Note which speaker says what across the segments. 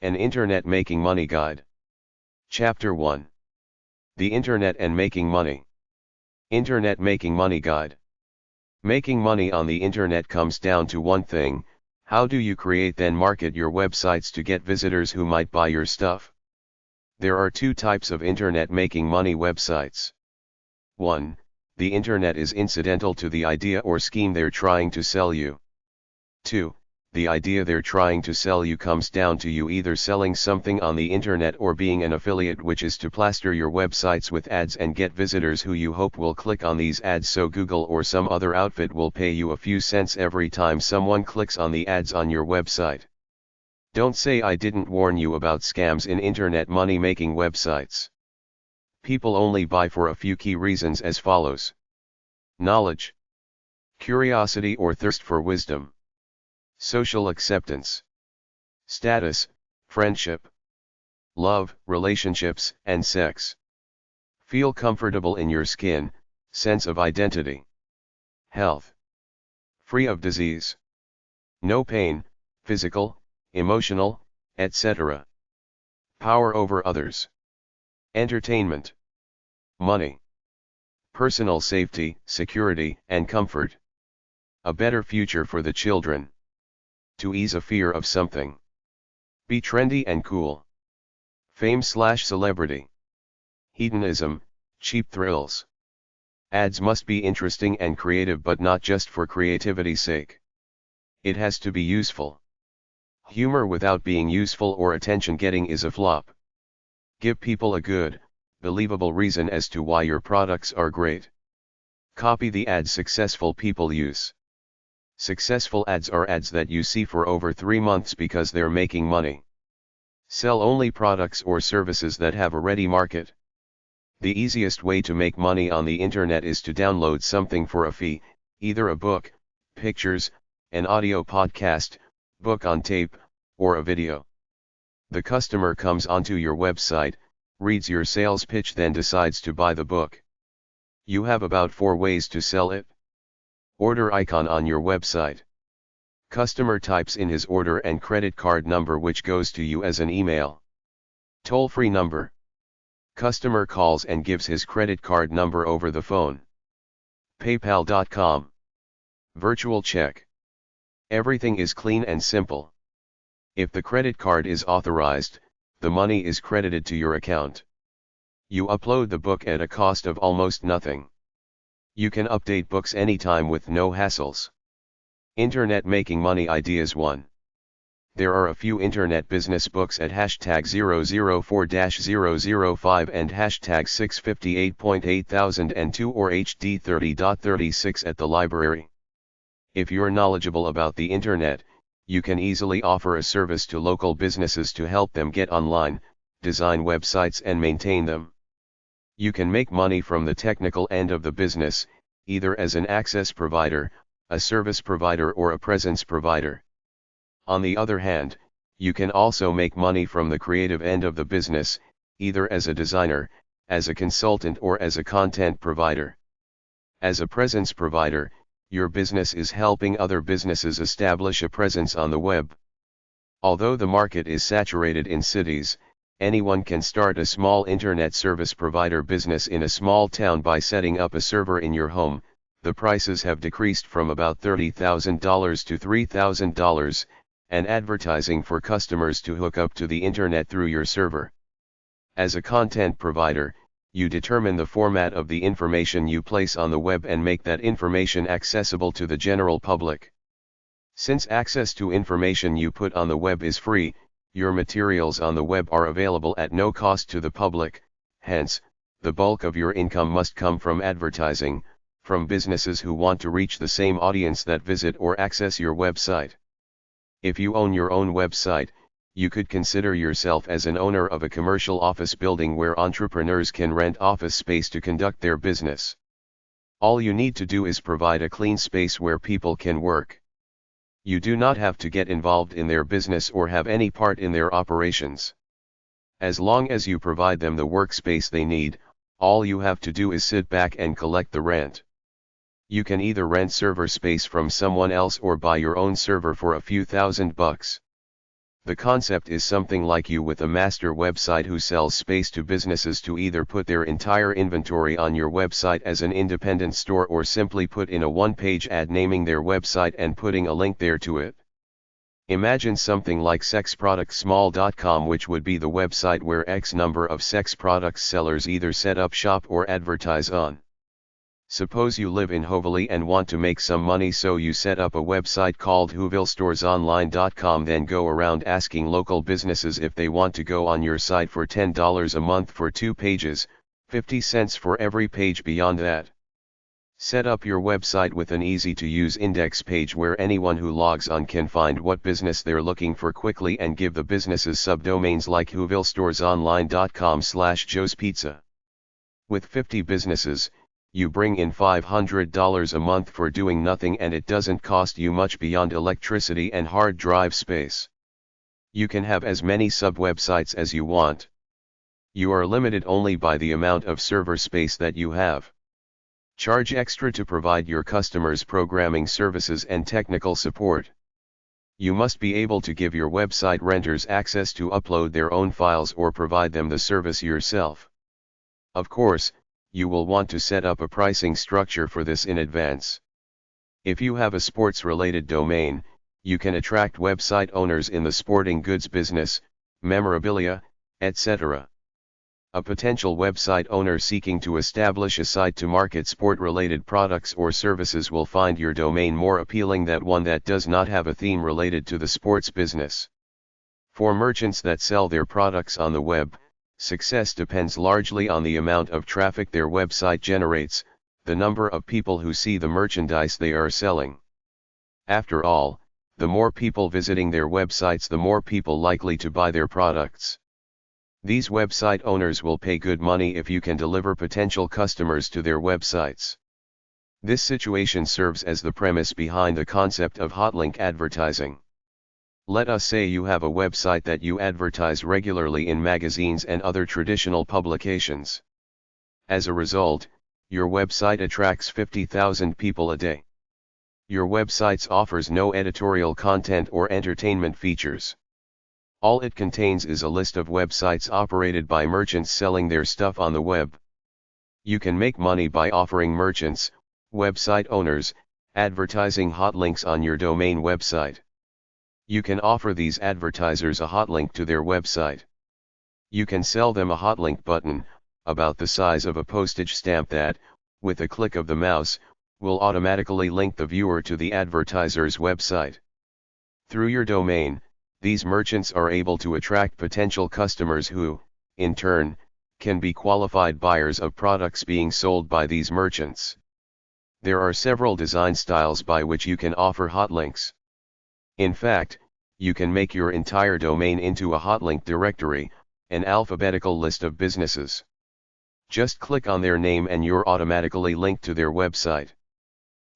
Speaker 1: An Internet Making Money Guide. Chapter 1. The Internet and Making Money. Internet Making Money Guide. Making money on the Internet comes down to one thing: how do you create then market your websites to get visitors who might buy your stuff? There are two types of Internet making money websites. 1. The Internet is incidental to the idea or scheme they're trying to sell you. 2. The idea they're trying to sell you comes down to you either selling something on the Internet or being an affiliate, which is to plaster your websites with ads and get visitors who you hope will click on these ads, so Google or some other outfit will pay you a few cents every time someone clicks on the ads on your website. Don't say I didn't warn you about scams in Internet money making websites. People only buy for a few key reasons as follows: knowledge, curiosity or thirst for wisdom, social acceptance, status, friendship, love, relationships, and sex. Feel comfortable in your skin, sense of identity, health, free of disease, no pain, physical, emotional, etc. Power over others, entertainment, money, personal safety, security, and comfort, a better future for the children, to ease a fear of something, be trendy and cool, fame/celebrity, hedonism, cheap thrills. Ads must be interesting and creative, but not just for creativity's sake. It has to be useful. Humor without being useful or attention-getting is a flop. Give people a good, believable reason as to why your products are great. Copy the ads successful people use. Successful ads are ads that you see for over 3 months because they're making money. Sell only products or services that have a ready market. The easiest way to make money on the Internet is to download something for a fee, either a book, pictures, an audio podcast, book on tape, or a video. The customer comes onto your website, reads your sales pitch, then decides to buy the book. You have about 4 ways to sell it. Order icon on your website. Customer types in his order and credit card number, which goes to you as an email. Toll-free number. Customer calls and gives his credit card number over the phone. PayPal.com. Virtual check. Everything is clean and simple. If the credit card is authorized, the money is credited to your account. You upload the book at a cost of almost nothing. You can update books anytime with no hassles. Internet Making Money Ideas 1. There are a few internet business books at hashtag 004-005 and hashtag 658.8002 or HD 30.36 at the library. If you're knowledgeable about the Internet, you can easily offer a service to local businesses to help them get online, design websites and maintain them. You can make money from the technical end of the business, either as an access provider, a service provider, or a presence provider. On the other hand, you can also make money from the creative end of the business, either as a designer, as a consultant, or as a content provider. As a presence provider, your business is helping other businesses establish a presence on the web. Although the market is saturated in cities, anyone can start a small internet service provider business in a small town by setting up a server in your home. The prices have decreased from about $30,000 to $3,000, and advertising for customers to hook up to the Internet through your server. As a content provider, you determine the format of the information you place on the web and make that information accessible to the general public. Since access to information you put on the web is free, your materials on the web are available at no cost to the public. Hence, the bulk of your income must come from advertising, from businesses who want to reach the same audience that visit or access your website. If you own your own website, you could consider yourself as an owner of a commercial office building where entrepreneurs can rent office space to conduct their business. All you need to do is provide a clean space where people can work. You do not have to get involved in their business or have any part in their operations. As long as you provide them the workspace they need, all you have to do is sit back and collect the rent. You can either rent server space from someone else or buy your own server for a few $1,000. The concept is something like you with a master website who sells space to businesses to either put their entire inventory on your website as an independent store or simply put in a one-page ad naming their website and putting a link there to it. Imagine something like sexproductsmall.com, which would be the website where X number of sex products sellers either set up shop or advertise on. Suppose you live in Hovelly and want to make some money, so you set up a website called whovillestoresonline.com, then go around asking local businesses if they want to go on your site for $10 a month for 2 pages, 50 cents for every page beyond that. Set up your website with an easy-to-use index page where anyone who logs on can find what business they're looking for quickly, and give the businesses subdomains like whovillestoresonline.com/joespizza. With 50 businesses, you bring in $500 a month for doing nothing, and it doesn't cost you much beyond electricity and hard drive space. You can have as many sub-websites as you want. You are limited only by the amount of server space that you have. Charge extra to provide your customers programming services and technical support. You must be able to give your website renters access to upload their own files or provide them the service yourself. Of course, you will want to set up a pricing structure for this in advance. If you have a sports-related domain, you can attract website owners in the sporting goods business, memorabilia, etc. A potential website owner seeking to establish a site to market sport-related products or services will find your domain more appealing than one that does not have a theme related to the sports business. For merchants that sell their products on the web, success depends largely on the amount of traffic their website generates, the number of people who see the merchandise they are selling. After all, the more people visiting their websites, the more people likely to buy their products. These website owners will pay good money if you can deliver potential customers to their websites. This situation serves as the premise behind the concept of hotlink advertising. Let us say you have a website that you advertise regularly in magazines and other traditional publications. As a result, your website attracts 50,000 people a day. Your website offers no editorial content or entertainment features. All it contains is a list of websites operated by merchants selling their stuff on the web. You can make money by offering merchants, website owners, advertising hotlinks on your domain website. You can offer these advertisers a hotlink to their website. You can sell them a hotlink button, about the size of a postage stamp that, with a click of the mouse, will automatically link the viewer to the advertiser's website. Through your domain, these merchants are able to attract potential customers who, in turn, can be qualified buyers of products being sold by these merchants. There are several design styles by which you can offer hotlinks. In fact, you can make your entire domain into a hotlink directory, an alphabetical list of businesses. Just click on their name and you're automatically linked to their website.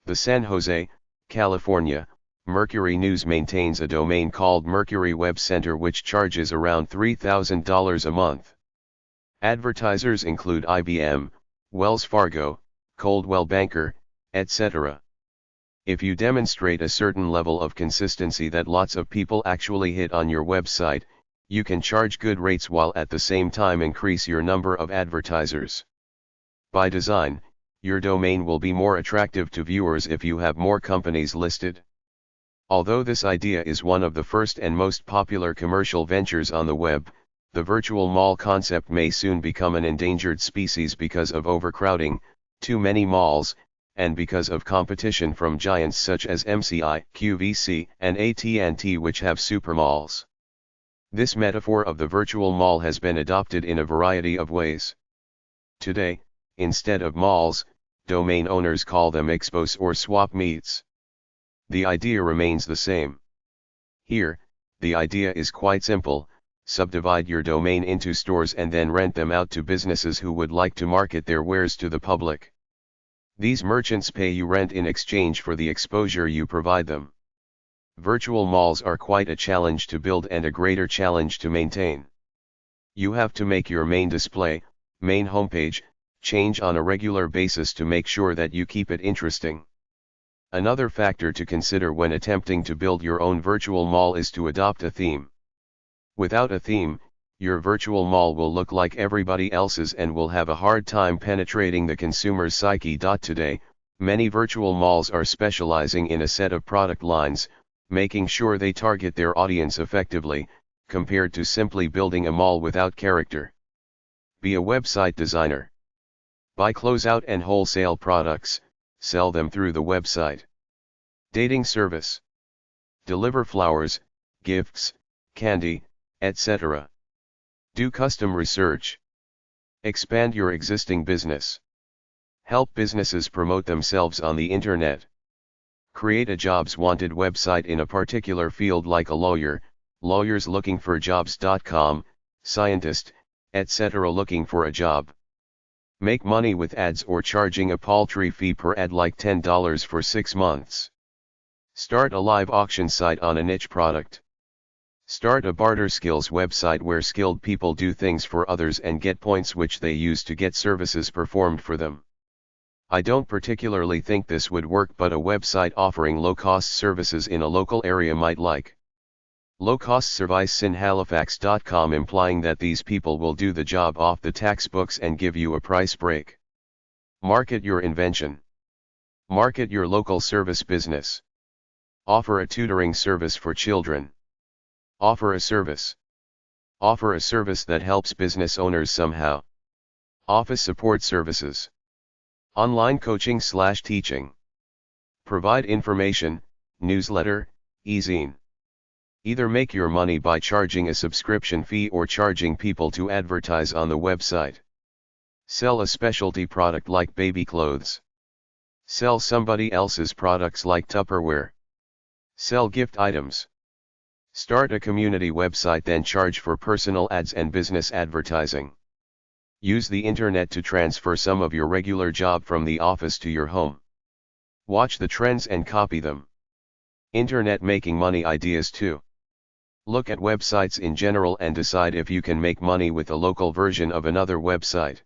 Speaker 1: The San Jose, California, Mercury News maintains a domain called Mercury Web Center, which charges around $3,000 a month. Advertisers include IBM, Wells Fargo, Coldwell Banker, etc. If you demonstrate a certain level of consistency that lots of people actually hit on your website, you can charge good rates while at the same time increase your number of advertisers. By design, your domain will be more attractive to viewers if you have more companies listed. Although this idea is one of the first and most popular commercial ventures on the web, the virtual mall concept may soon become an endangered species because of overcrowding, too many malls, and because of competition from giants such as MCI, QVC, and AT&T, which have supermalls. This metaphor of the virtual mall has been adopted in a variety of ways. Today, instead of malls, domain owners call them expos or swap meets. The idea remains the same. Here, the idea is quite simple: subdivide your domain into stores and then rent them out to businesses who would like to market their wares to the public. These merchants pay you rent in exchange for the exposure you provide them. Virtual malls are quite a challenge to build and a greater challenge to maintain. You have to make your main display, main homepage, change on a regular basis to make sure that you keep it interesting. Another factor to consider when attempting to build your own virtual mall is to adopt a theme. Without a theme, your virtual mall will look like everybody else's and will have a hard time penetrating the consumer's psyche. Today, many virtual malls are specializing in a set of product lines, making sure they target their audience effectively, compared to simply building a mall without character. Be a website designer. Buy closeout and wholesale products, sell them through the website. Dating service. Deliver flowers, gifts, candy, etc. Do custom research. Expand your existing business. Help businesses promote themselves on the internet. Create a jobs wanted website in a particular field like a lawyer, lawyers looking for jobs.com, scientist, etc. looking for a job. Make money with ads or charging a paltry fee per ad like $10 for 6 months. Start a live auction site on a niche product. Start a barter skills website where skilled people do things for others and get points which they use to get services performed for them. I don't particularly think this would work, but a website offering low-cost services in a local area might like. Low-cost service in Halifax.com, implying that these people will do the job off the textbooks and give you a price break. Market your invention. Market your local service business. Offer a tutoring service for children. Offer a service. Offer a service that helps business owners somehow. Office support services. Online coaching/teaching. Provide information, newsletter, e-zine. Either make your money by charging a subscription fee or charging people to advertise on the website. Sell a specialty product like baby clothes. Sell somebody else's products like Tupperware. Sell gift items. Start a community website, then charge for personal ads and business advertising. Use the internet to transfer some of your regular job from the office to your home. Watch the trends and copy them. Internet making money ideas too. Look at websites in general and decide if you can make money with a local version of another website.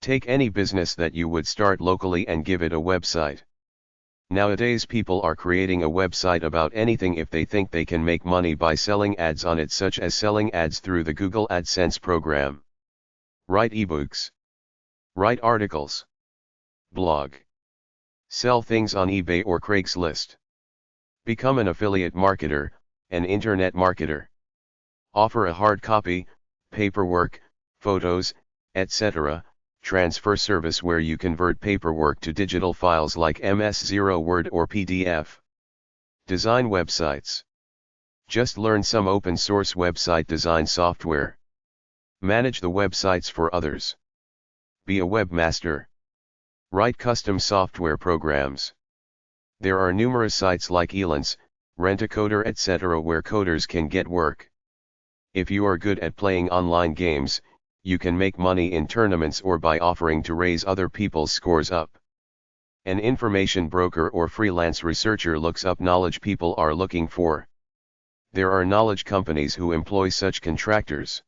Speaker 1: Take any business that you would start locally and give it a website. Nowadays people are creating a website about anything if they think they can make money by selling ads on it, such as selling ads through the Google AdSense program. Write ebooks. Write articles. Blog. Sell things on eBay or Craigslist. Become an affiliate marketer, an internet marketer. Offer a hard copy, paperwork, photos, etc. transfer service where you convert paperwork to digital files like MS-0 Word or PDF. Design websites. Just learn some open source website design software. Manage the websites for others. Be a webmaster. Write custom software programs. There are numerous sites like Elance, Rent-A-Coder, etc. where coders can get work. If you are good at playing online games, you can make money in tournaments or by offering to raise other people's scores up. An information broker or freelance researcher looks up knowledge people are looking for. There are knowledge companies who employ such contractors.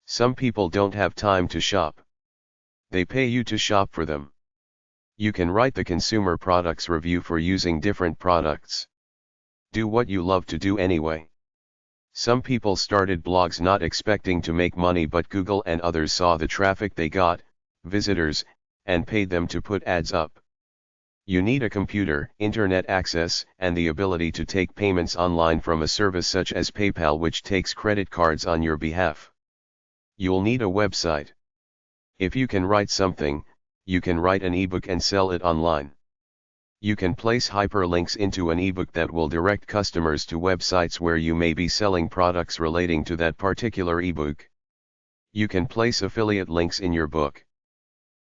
Speaker 1: Some people don't have time to shop. They pay you to shop for them. You can write the consumer products review for using different products. Do what you love to do anyway. Some people started blogs not expecting to make money, but Google and others saw the traffic they got, visitors, and paid them to put ads up. You need a computer, internet access, and the ability to take payments online from a service such as PayPal, which takes credit cards on your behalf. You'll need a website. If you can write something, you can write an ebook and sell it online. You can place hyperlinks into an ebook that will direct customers to websites where you may be selling products relating to that particular ebook. You can place affiliate links in your book.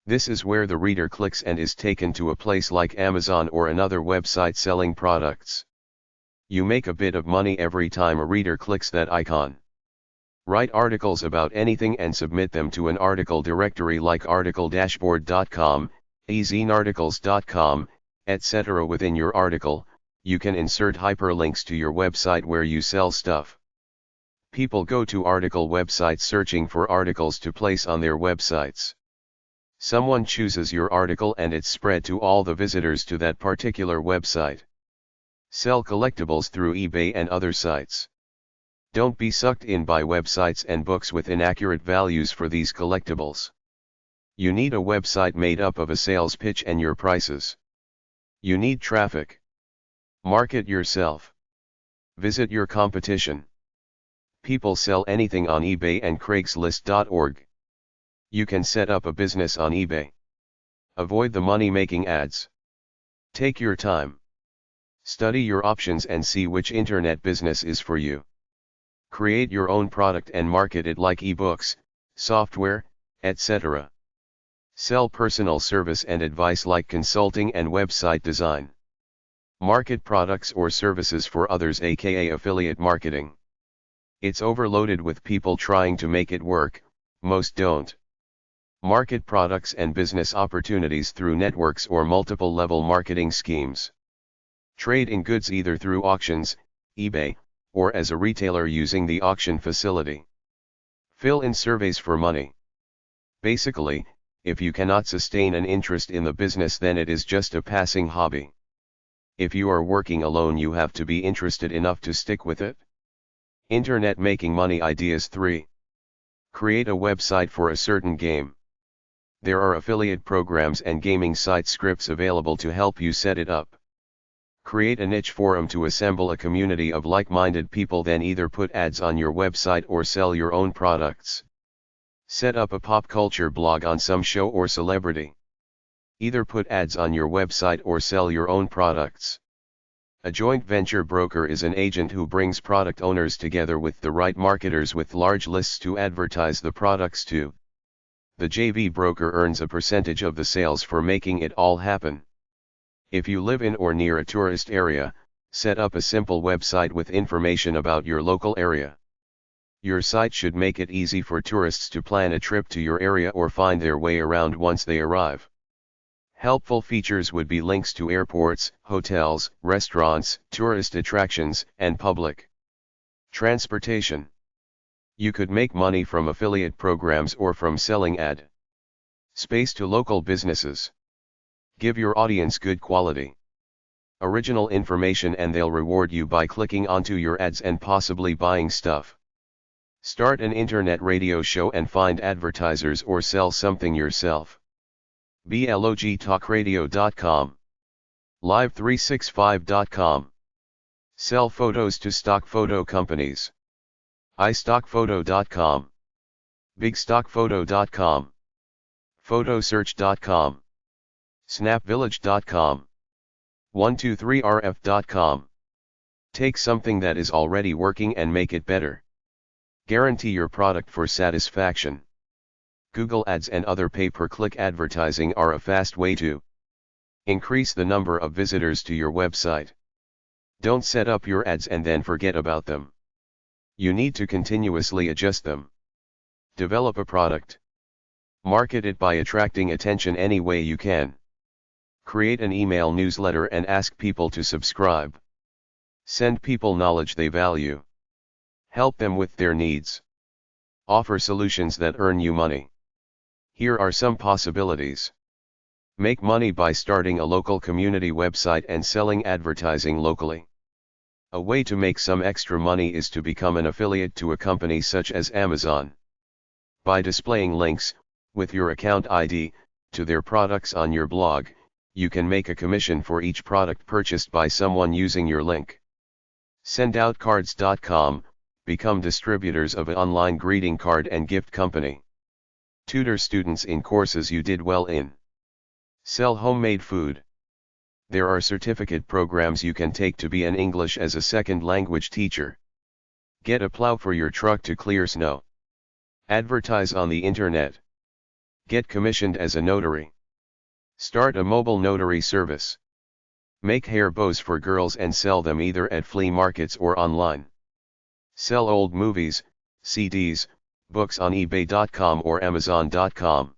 Speaker 1: This is where the reader clicks and is taken to a place like Amazon or another website selling products. You make a bit of money every time a reader clicks that icon. Write articles about anything and submit them to an article directory like articledashboard.com, ezinearticles.com, etc. Within your article, you can insert hyperlinks to your website where you sell stuff. People go to article websites searching for articles to place on their websites. Someone chooses your article and it's spread to all the visitors to that particular website. Sell collectibles through eBay and other sites. Don't be sucked in by websites and books with inaccurate values for these collectibles. You need a website made up of a sales pitch and your prices. You need traffic. Market yourself. Visit your competition. People sell anything on eBay and Craigslist.org. You can set up a business on eBay. Avoid the money-making ads. Take your time. Study your options and see which internet business is for you. Create your own product and market it like ebooks, software, etc. Sell personal service and advice like consulting and website design. Market products or services for others, aka affiliate marketing. It's overloaded with people trying to make it work, most don't. Market products and business opportunities through networks or multiple level marketing schemes. Trade in goods either through auctions, eBay, or as a retailer using the auction facility. Fill in surveys for money. Basically, if you cannot sustain an interest in the business, then it is just a passing hobby. If you are working alone, you have to be interested enough to stick with it. Internet making money ideas 3. Create a website for a certain game. There are affiliate programs and gaming site scripts available to help you set it up. Create a niche forum to assemble a community of like-minded people, then either put ads on your website or sell your own products. Set up a pop culture blog on some show or celebrity. Either put ads on your website or sell your own products. A joint venture broker is an agent who brings product owners together with the right marketers with large lists to advertise the products to. The JV broker earns a percentage of the sales for making it all happen. If you live in or near a tourist area, set up a simple website with information about your local area. Your site should make it easy for tourists to plan a trip to your area or find their way around once they arrive. Helpful features would be links to airports, hotels, restaurants, tourist attractions, and public transportation. You could make money from affiliate programs or from selling ad space to local businesses. Give your audience good quality, original information, and they'll reward you by clicking onto your ads and possibly buying stuff. Start an internet radio show and find advertisers or sell something yourself. blogtalkradio.com, live365.com. Sell photos to stock photo companies. iStockphoto.com, bigstockphoto.com, photosearch.com, snapvillage.com, 123rf.com. Take something that is already working and make it better. Guarantee your product for satisfaction. Google Ads and other pay-per-click advertising are a fast way to increase the number of visitors to your website. Don't set up your ads and then forget about them. You need to continuously adjust them. Develop a product. Market it by attracting attention any way you can. Create an email newsletter and ask people to subscribe. Send people knowledge they value. Help them with their needs. Offer solutions that earn you money. Here are some possibilities. Make money by starting a local community website and selling advertising locally. A way to make some extra money is to become an affiliate to a company such as Amazon. By displaying links, with your account ID, to their products on your blog, you can make a commission for each product purchased by someone using your link. Sendoutcards.com, become distributors of an online greeting card and gift company. Tutor students in courses you did well in. Sell homemade food. There are certificate programs you can take to be an English as a second language teacher. Get a plow for your truck to clear snow. Advertise on the internet. Get commissioned as a notary. Start a mobile notary service. Make hair bows for girls and sell them either at flea markets or online. Sell old movies, CDs, books on eBay.com or Amazon.com.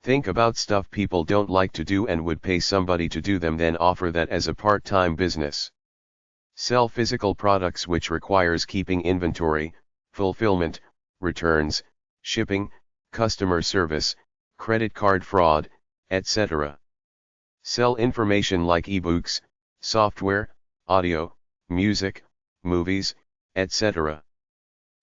Speaker 1: Think about stuff people don't like to do and would pay somebody to do them, then offer that as a part-time business. Sell physical products which requires keeping inventory, fulfillment, returns, shipping, customer service, credit card fraud, etc. Sell information like ebooks, software, audio, music, movies, etc.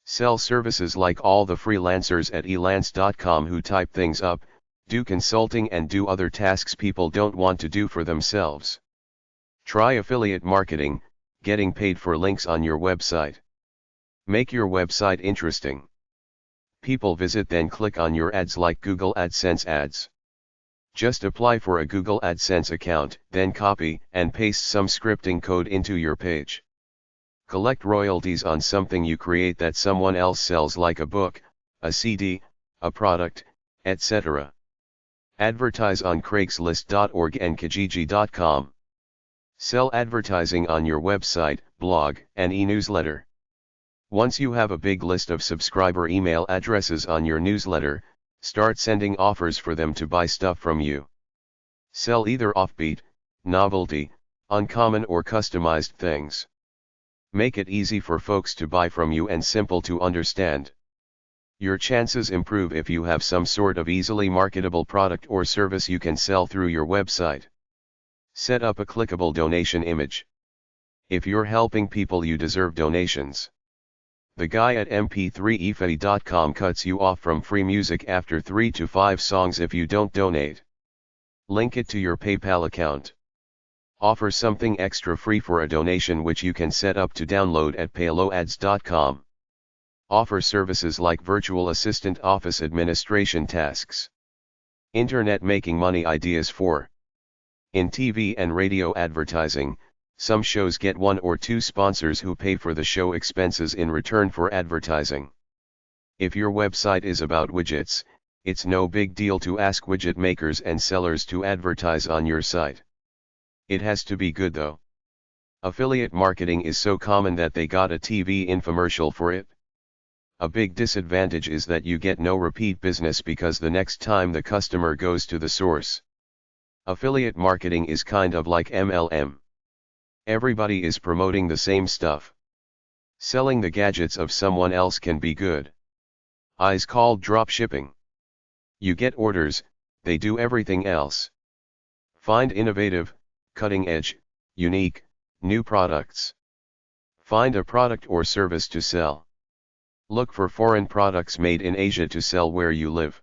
Speaker 1: Sell services like all the freelancers at elance.com who type things up, do consulting and do other tasks people don't want to do for themselves. Try affiliate marketing, getting paid for links on your website. Make your website interesting. People visit then click on your ads like Google AdSense ads. Just apply for a Google AdSense account, then copy and paste some scripting code into your page. Collect royalties on something you create that someone else sells like a book, a CD, a product, etc. Advertise on Craigslist.org and Kijiji.com. Sell advertising on your website, blog, and e-newsletter. Once you have a big list of subscriber email addresses on your newsletter, start sending offers for them to buy stuff from you. Sell either offbeat, novelty, uncommon or customized things. Make it easy for folks to buy from you and simple to understand. Your chances improve if you have some sort of easily marketable product or service you can sell through your website. Set up a clickable donation image. If you're helping people, you deserve donations. The guy at mp3efay.com cuts you off from free music after 3 to 5 songs if you don't donate. Link it to your PayPal account. Offer something extra free for a donation which you can set up to download at payloads.com. Offer services like virtual assistant office administration tasks. Internet making money ideas for. In TV and radio advertising, some shows get 1 or 2 sponsors who pay for the show expenses in return for advertising. If your website is about widgets, it's no big deal to ask widget makers and sellers to advertise on your site. It has to be good though. Affiliate marketing is so common that they got a TV infomercial for it. A big disadvantage is that you get no repeat business because the next time the customer goes to the source. Affiliate marketing is kind of like MLM. Everybody is promoting the same stuff. Selling the gadgets of someone else can be good. Is called drop shipping. You get orders, they do everything else. Find innovative, cutting edge, unique, new products. Find a product or service to sell. Look for foreign products made in Asia to sell where you live.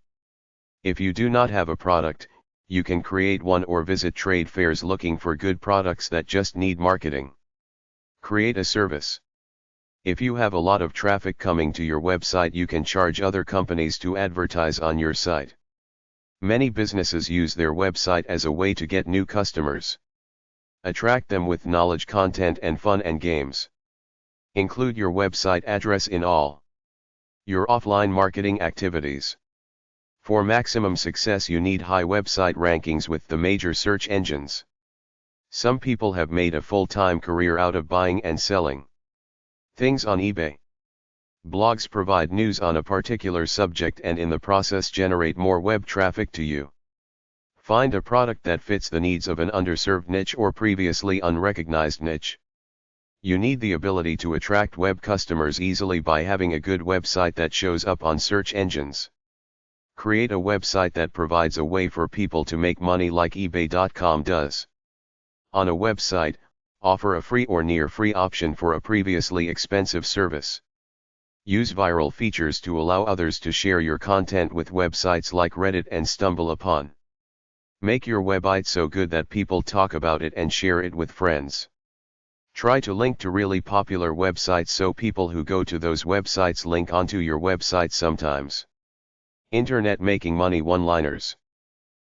Speaker 1: If you do not have a product, you can create one or visit trade fairs looking for good products that just need marketing. Create a service. If you have a lot of traffic coming to your website, you can charge other companies to advertise on your site. Many businesses use their website as a way to get new customers. Attract them with knowledge content and fun and games. Include your website address in all your offline marketing activities. For maximum success, you need high website rankings with the major search engines. Some people have made a full-time career out of buying and selling things on eBay. Blogs provide news on a particular subject and in the process generate more web traffic to you. Find a product that fits the needs of an underserved niche or previously unrecognized niche. You need the ability to attract web customers easily by having a good website that shows up on search engines. Create a website that provides a way for people to make money like eBay.com does. On a website, offer a free or near free option for a previously expensive service. Use viral features to allow others to share your content with websites like Reddit and StumbleUpon. Make your website so good that people talk about it and share it with friends. Try to link to really popular websites so people who go to those websites link onto your website sometimes. Internet making money one-liners.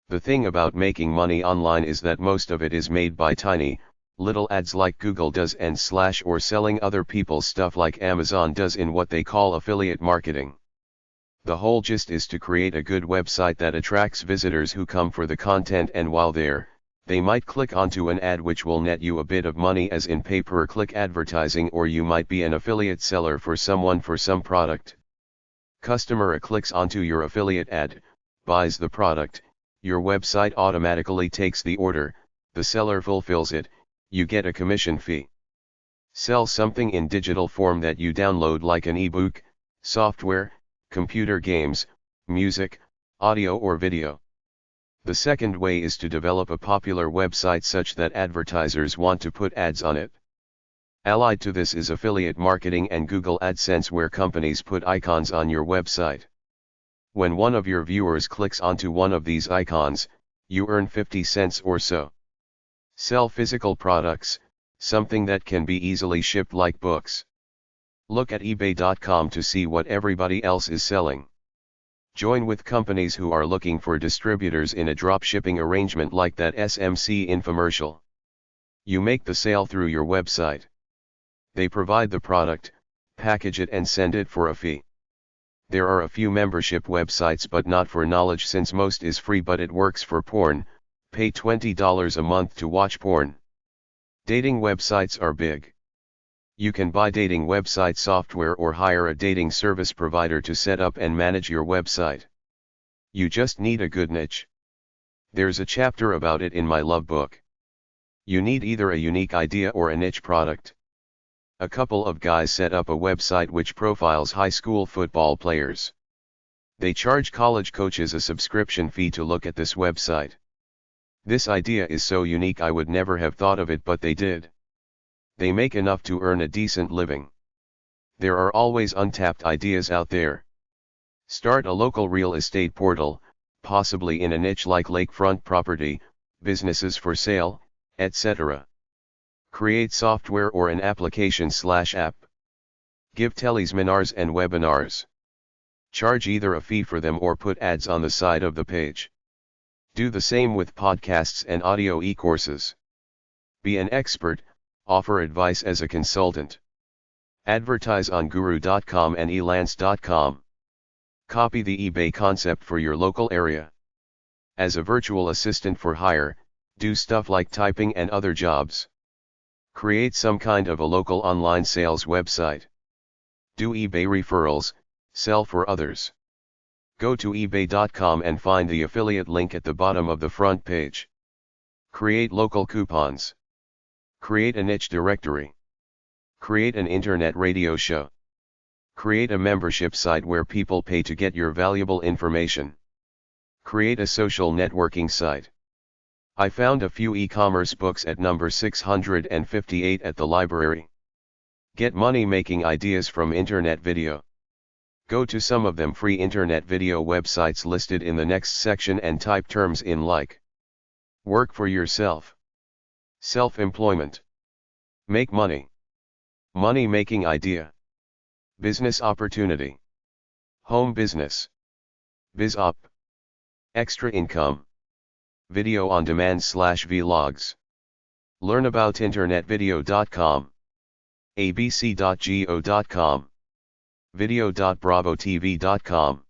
Speaker 1: The thing about making money online is that most of it is made by tiny, little ads like Google does and / or selling other people's stuff like Amazon does in what they call affiliate marketing. The whole gist is to create a good website that attracts visitors who come for the content, and while there, they might click onto an ad which will net you a bit of money as in pay-per-click advertising, or you might be an affiliate seller for someone for some product. Customer clicks onto your affiliate ad, buys the product, your website automatically takes the order, the seller fulfills it, you get a commission fee. Sell something in digital form that you download like an ebook, software, computer games, music, audio or video. The second way is to develop a popular website such that advertisers want to put ads on it. Allied to this is affiliate marketing and Google AdSense, where companies put icons on your website. When one of your viewers clicks onto one of these icons, you earn 50 cents or so. Sell physical products, something that can be easily shipped like books. Look at eBay.com to see what everybody else is selling. Join with companies who are looking for distributors in a drop shipping arrangement like that SMC infomercial. You make the sale through your website. They provide the product, package it and send it for a fee. There are a few membership websites, but not for knowledge, since most is free, but it works for porn. Pay $20 a month to watch porn. Dating websites are big. You can buy dating website software or hire a dating service provider to set up and manage your website. You just need a good niche. There's a chapter about it in my love book. You need either a unique idea or a niche product. A couple of guys set up a website which profiles high school football players. They charge college coaches a subscription fee to look at this website. This idea is so unique I would never have thought of it, but they did. They make enough to earn a decent living. There are always untapped ideas out there. Start a local real estate portal, possibly in a niche like lakefront property, businesses for sale, etc. Create software or an application/app. Give teleseminars and webinars. Charge either a fee for them or put ads on the side of the page. Do the same with podcasts and audio e-courses. Be an expert, offer advice as a consultant. Advertise on guru.com and elance.com. Copy the eBay concept for your local area. As a virtual assistant for hire, do stuff like typing and other jobs. Create some kind of a local online sales website. Do eBay referrals, sell for others. Go to ebay.com and find the affiliate link at the bottom of the front page. Create local coupons. Create a niche directory. Create an internet radio show. Create a membership site where people pay to get your valuable information. Create a social networking site. I found a few e-commerce books at number 658 at the library. Get money-making ideas from internet video. Go to some of them free internet video websites listed in the next section and type terms in like work for yourself, self-employment, make money, money-making idea, business opportunity, home business, biz op, extra income, video on demand/vlogs. Learn about internetvideo.com, abc.go.com, video.bravotv.com,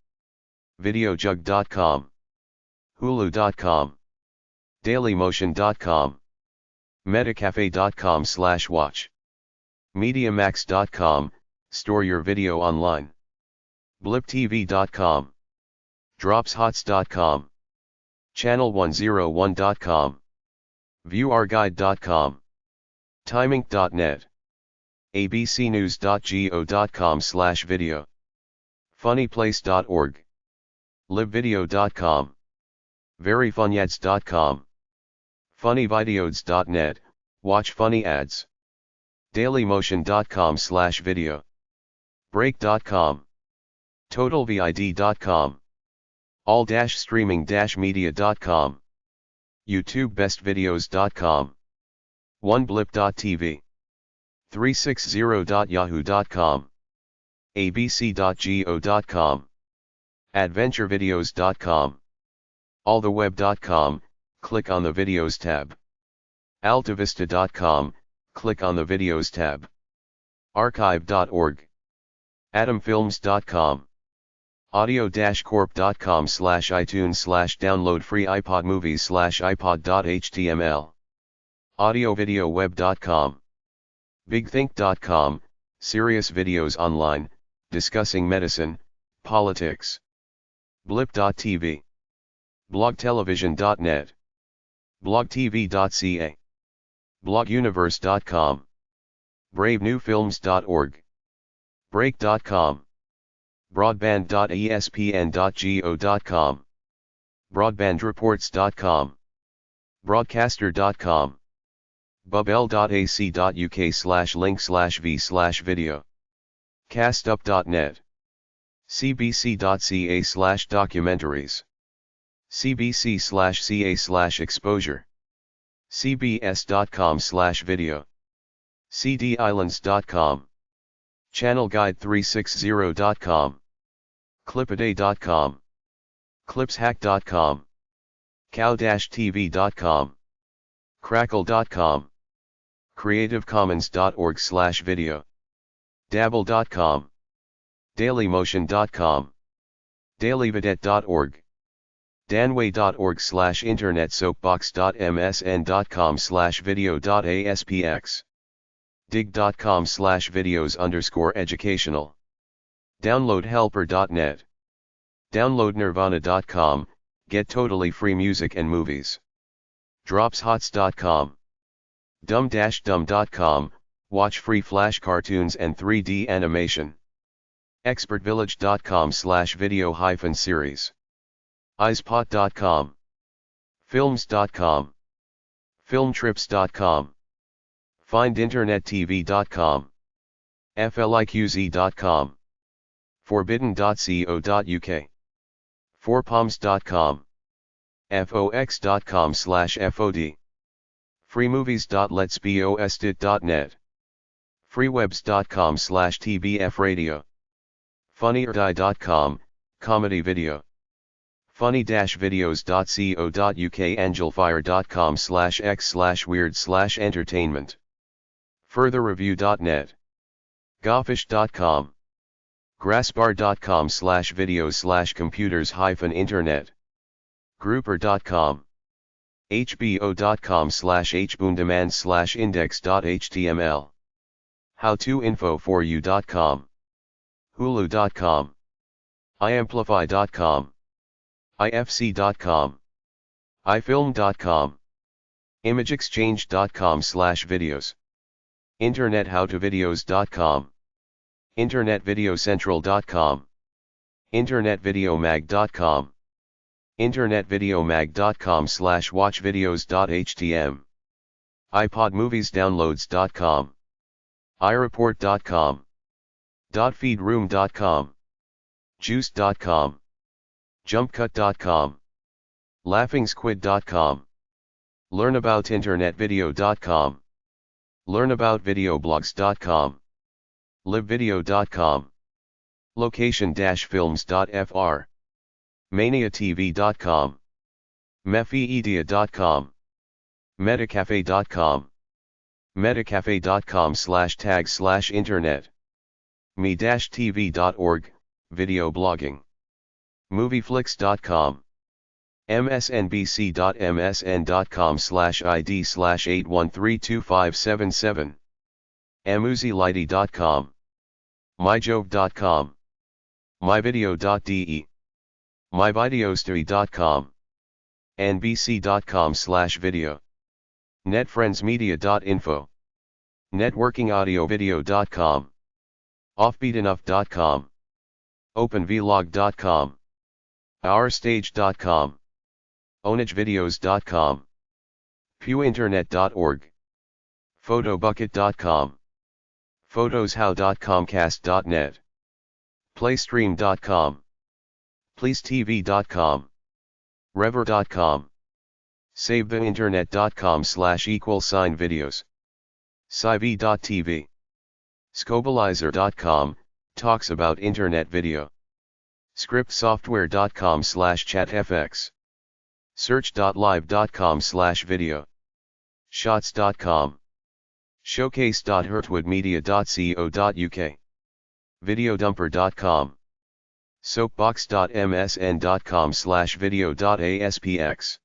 Speaker 1: videojug.com, hulu.com, dailymotion.com, metacafe.com/watch, mediamax.com, store your video online, bliptv.com, dropshots.com, channel101.com, viewourguide.com, timink.net, abcnews.go.com/video, funnyplace.org, livevideo.com, veryfunyads.com, funnyvideos.net, watch funny ads, dailymotion.com/video, break.com, totalvid.com, all-streaming-media.com, youtubebestvideos.com, oneblip.tv, 360.yahoo.com, abc.go.com, adventurevideos.com, alltheweb.com, click on the videos tab, altavista.com, click on the videos tab, archive.org, atomfilms.com, audio-corp.com/itunes/download free iPod movies/ipod.html, audiovideoweb.com, bigthink.com, serious videos online, discussing medicine, politics, blip.tv, blogtelevision.net, blogtv.ca, bloguniverse.com, bravenewfilms.org, break.com, broadband.espn.go.com, broadbandreports.com, broadcaster.com, bubl.ac.uk/link/v/video. castup.net. cbc.ca/documentaries. cbc/ca/exposure. cbs.com/video. cdislands.com. channelguide360.com. clipaday.com. clipshack.com. cow-tv.com. crackle.com. creativecommons.org/video. dabble.com. dailymotion.com. dailyvidette.org. danway.org/internet. soapbox.msn.com/video.aspx. dig.com/videos_educational. downloadhelper.net. downloadnirvana.com, get totally free music and movies. dropshots.com. dumb-dumb.com, watch free flash cartoons and 3D animation. expertvillage.com/video-series. eyespot.com. films.com. filmtrips.com. findinternettv.com. fliqz.com. forbidden.co.uk. forpalms.com. fox.com/fod. freemovies.letsbostit.net. freewebs.com/tbfradio. funnyordie.com, comedy video. funny-videos.co.uk. angelfire.com/x/weird/entertainment. furtherreview.net. goffish.com. grassbar.com/videos/computers-internet. grouper.com. hbo.com/hboondemand/index.html. howtoinfo4u.com. hulu.com. iamplify.com. ifc.com. ifilm.com. imageexchange.com/videos. internethowtovideos.com. internetvideocentral.com. internetvideomag.com. internetvideomag.com/watchvideos.htm. ipodmoviesdownloads.com. ireport.com. feedroom.com. juiced.com. jumpcut.com. laughingsquid.com. learnaboutinternetvideo.com. learnaboutvideoblogs.com. livevideo.com. location-films.fr. maniatv.com. mefiedia.com. metacafe.com. metacafe.com/tag/internet. me-tv.org, video blogging. movieflix.com. msnbc.msn.com/id/8132577. muzilighty.com. myjove.com. myvideo.de. myvideostory.com. nbc.com/video. netfriendsmedia.info. networkingaudiovideo.com. offbeatenough.com. openvlog.com. ourstage.com. onagevideos.com. pewinternet.org. photobucket.com. photoshow.comcast.net. playstream.com. pleasetv.com. rever.com. savetheinternet.com/videos. sciv.tv. scobalizer.com, talks about internet video. scriptsoftware.com/chatfx. search.live.com/video. shots.com. showcase.hurtwoodmedia.co.uk. videodumper.com. soapbox.msn.com/video.aspx.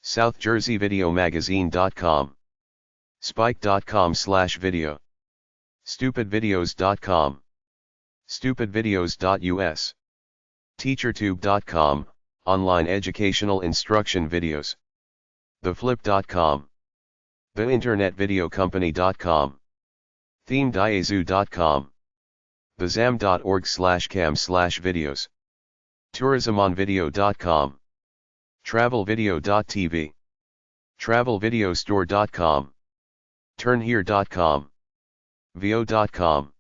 Speaker 1: southjerseyvideomagazine.com. spike.com/video. stupidvideos.com. stupidvideos.us. teachertube.com, online educational instruction videos. theflip.com. theinternetvideocompany.com. themediazoo.com. thezam.org/cam/videos. tourismonvideo.com. travelvideo.tv. travelvideostore.com. turnhere.com, vo.com,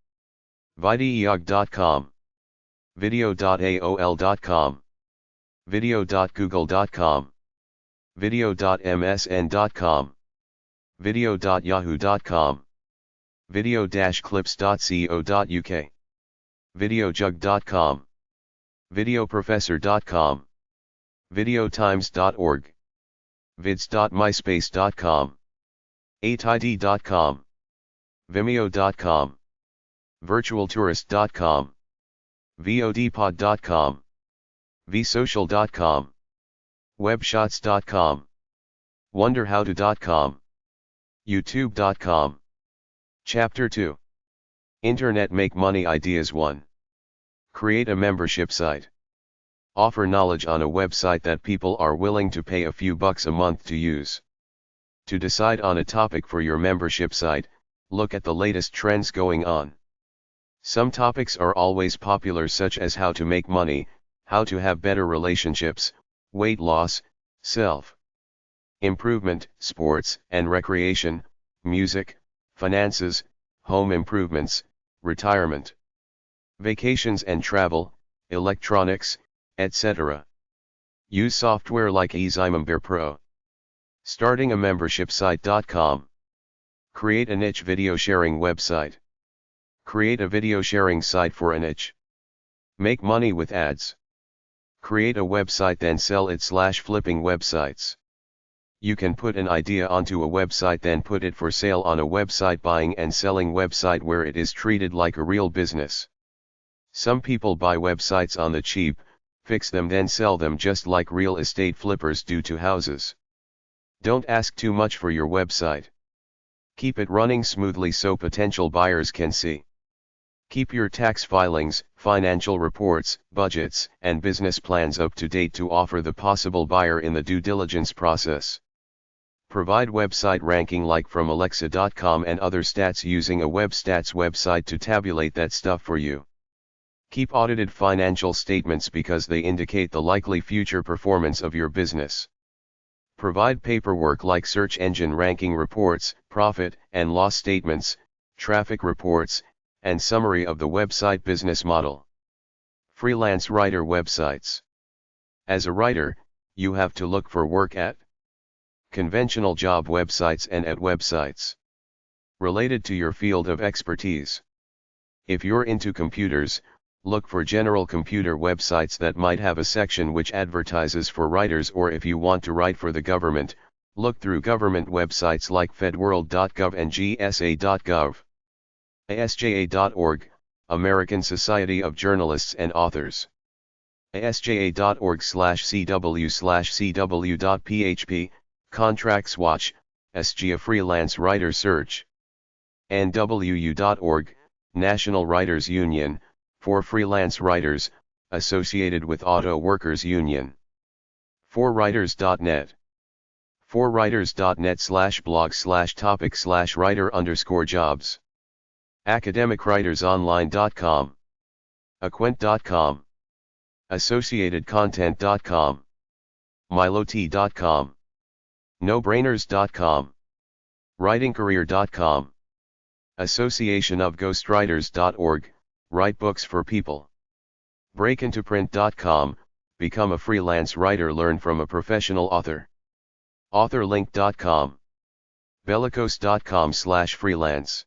Speaker 1: videog.com, video.aol.com, video.google.com, video.msn.com, video.yahoo.com, video-clips.co.uk, videojug.com, videoprofessor.com, videotimes.org, vids.myspace.com, 8id.com, vimeo.com, virtualtourist.com, vodpod.com, vsocial.com, webshots.com, wonderhowto.com, youtube.com. Chapter 2. Internet Make Money Ideas 1. Create a membership site. Offer knowledge on a website that people are willing to pay a few bucks a month to use. To decide on a topic for your membership site, look at the latest trends going on. Some topics are always popular, such as how to make money, how to have better relationships, weight loss, self-improvement, sports and recreation, music, finances, home improvements, retirement, vacations and travel, electronics, etc. Use software like eZymember Pro. Starting a membership site.com. Create a niche video sharing website. Create a video sharing site for a niche. Make money with ads. Create a website, then sell it / flipping websites. You can put an idea onto a website, then put it for sale on a website buying and selling website where it is treated like a real business. Some people buy websites on the cheap, fix them, then sell them just like real estate flippers do to houses. Don't ask too much for your website. Keep it running smoothly so potential buyers can see. Keep your tax filings, financial reports, budgets, and business plans up to date to offer the possible buyer in the due diligence process. Provide website ranking like from Alexa.com and other stats using a web stats website to tabulate that stuff for you. Keep audited financial statements because they indicate the likely future performance of your business. Provide paperwork like search engine ranking reports, profit and loss statements, traffic reports, and summary of the website business model. Freelance writer websites. As a writer, you have to look for work at conventional job websites and at websites related to your field of expertise. If you're into computers, look for general computer websites that might have a section which advertises for writers, or if you want to write for the government, look through government websites like fedworld.gov and gsa.gov. ASJA.org, American Society of Journalists and Authors. ASJA.org/CW/CW.php, Contracts Watch, SGA Freelance Writer Search. NWU.org, National Writers Union, for freelance writers, associated with Auto Workers Union. 4writers.net. 4writers.net/blog/topic/writer_jobs. academicwritersonline.com. Aquent.com. associatedcontent.com. milot.com. nobrainers.com. writingcareer.com. associationofghostwriters.org, write books for people. breakintoprint.com, become a freelance writer, learn from a professional author. authorlink.com. bellicose.com/freelance.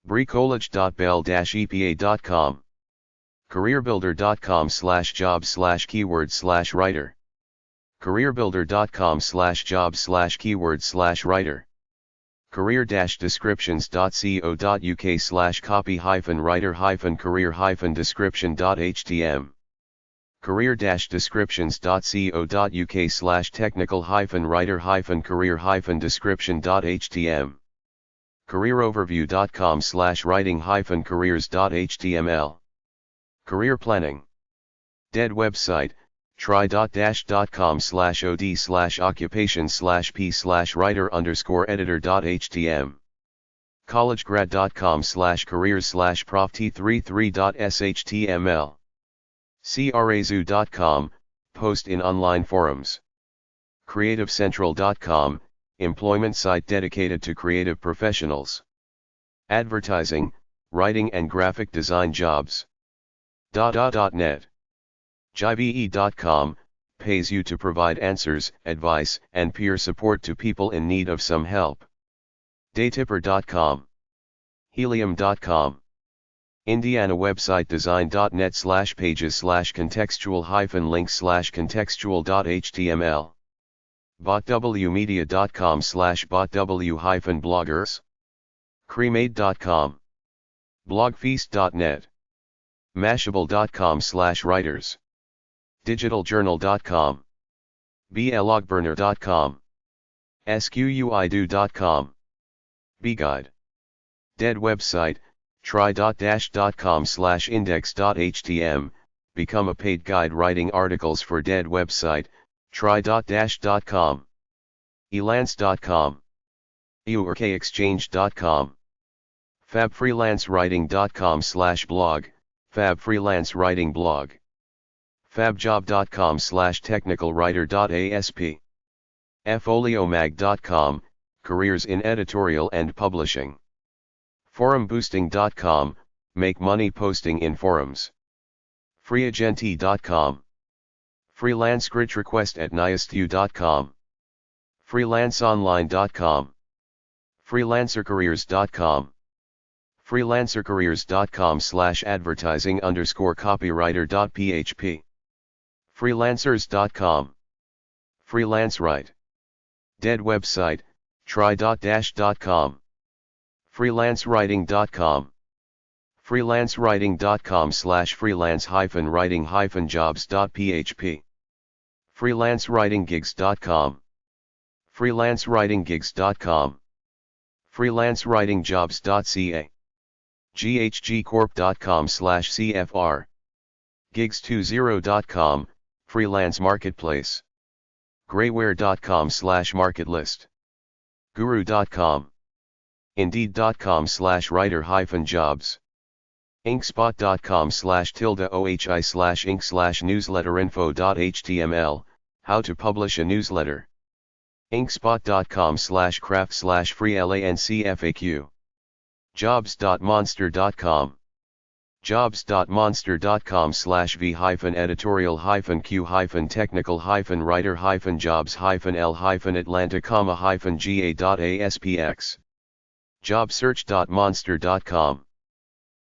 Speaker 1: bricolage.bell-epa.com. careerbuilder.com/job/keyword/writer. careerbuilder.com/job/keyword/writer. career-descriptions.co.uk/copy-writer-career-description.htm. career-descriptions.co.uk/technical-writer-career-description.htm. careeroverview.com/writing-careers.html. Career planning. Dead website, try.dash.com/od/occupation/p/writer_editor.htm. collegegrad.com/careers/proft33.sh.tml. crazoo.com, post in online forums. creativecentral.com, employment site dedicated to creative professionals. Advertising, writing and graphic design jobs. .net. Jive.com, pays you to provide answers, advice, and peer support to people in need of some help. Daytipper.com. Helium.com. Indiana website design.net/pages/contextual-links/contextual.html. botwmedia.com/botw-bloggers. cremade.com. blogfeast.net. mashable.com/writers. digitaljournal.com. blogburner.com. squido.com. bguide. Dead website, try.com/index.htm, become a paid guide writing articles for dead website, try.com. elance.com. eurkexchange.com. fabfreelancewriting.com/blog, fabfreelancewriting blog. fabjob.com/technicalwriter.asp. foliomag.com, careers in editorial and publishing. forumboosting.com, make money posting in forums. freeagenti.com. freelance grit request at nyistu.com. freelanceonline.com. freelancercareers.com. freelancercareers.com/advertising_copywriter.php. freelancers.com. freelancewrite. Dead website, try.com. freelancewriting.com. freelancewriting.com/freelance-writing-jobs.php. freelancewritinggigs.com. freelancewritinggigs.com. freelancewritingjobs.ca. ghgcorp.com/cfr. gigs20.com, freelance marketplace. grayware.com/marketlist. guru.com. indeed.com/writer-jobs. inkspot.com/ohi/ink/newsletterinfo.html, how to publish a newsletter. inkspot.com/craft/freelancefaq. jobs.monster.com. jobs.monster.com/v-editorial-q-writer-jobs-l-atlanta-ga.aspx. jobsearch.monster.com.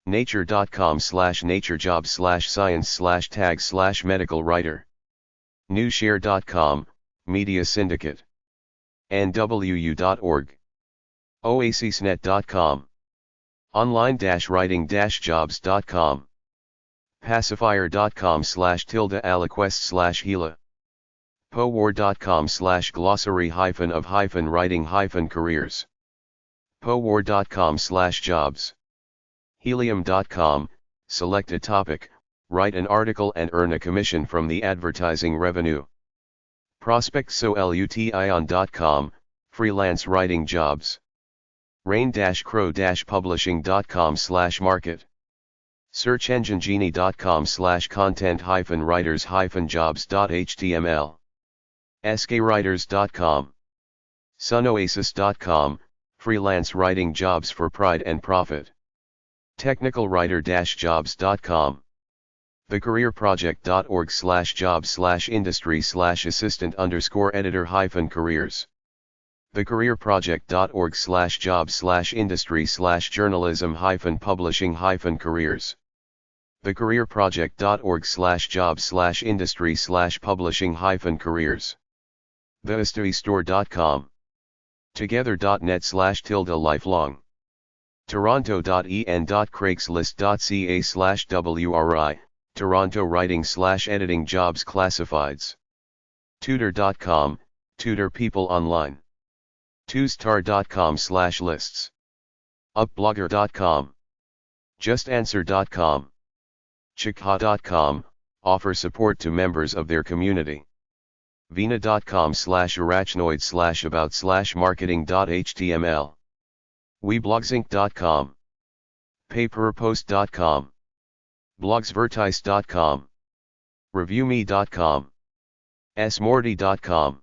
Speaker 1: nature.com/naturejobs/science/tags/medical writer. newshare.com, media syndicate. nwu.org. oasisnet.com. online-writing-jobs.com. pacifier.com/aliquest/hela. powar.com/glossary-of-writing-careers. powar.com/jobs. helium.com, select a topic, write an article and earn a commission from the advertising revenue. prospectsolution.com, freelance writing jobs. rain-crow-publishing.com/market. searchenginegenie.com/content-writers-jobs.html. skWriters.com. sunoasis.com, freelance writing jobs for pride and profit. technicalwriter-jobs.com. thecareerproject.org/job/industry/assistant_editor-careers. thecareerproject.org/job/industry/journalism-publishing-careers. thecareerproject.org/job/industry/publishing-careers. thehistory-store.com. together.net/lifelong. toronto.en.craigslist.ca/wri, Toronto writing/editing jobs classifieds. tutor.com, tutor people online. twostar.com/lists. upblogger.com. justanswer.com. chikha.com, offer support to members of their community. vina.com/arachnoid/about/marketing.html. weblogsinc.com. paperpost.com. blogsvertise.com. reviewme.com. smorty.com.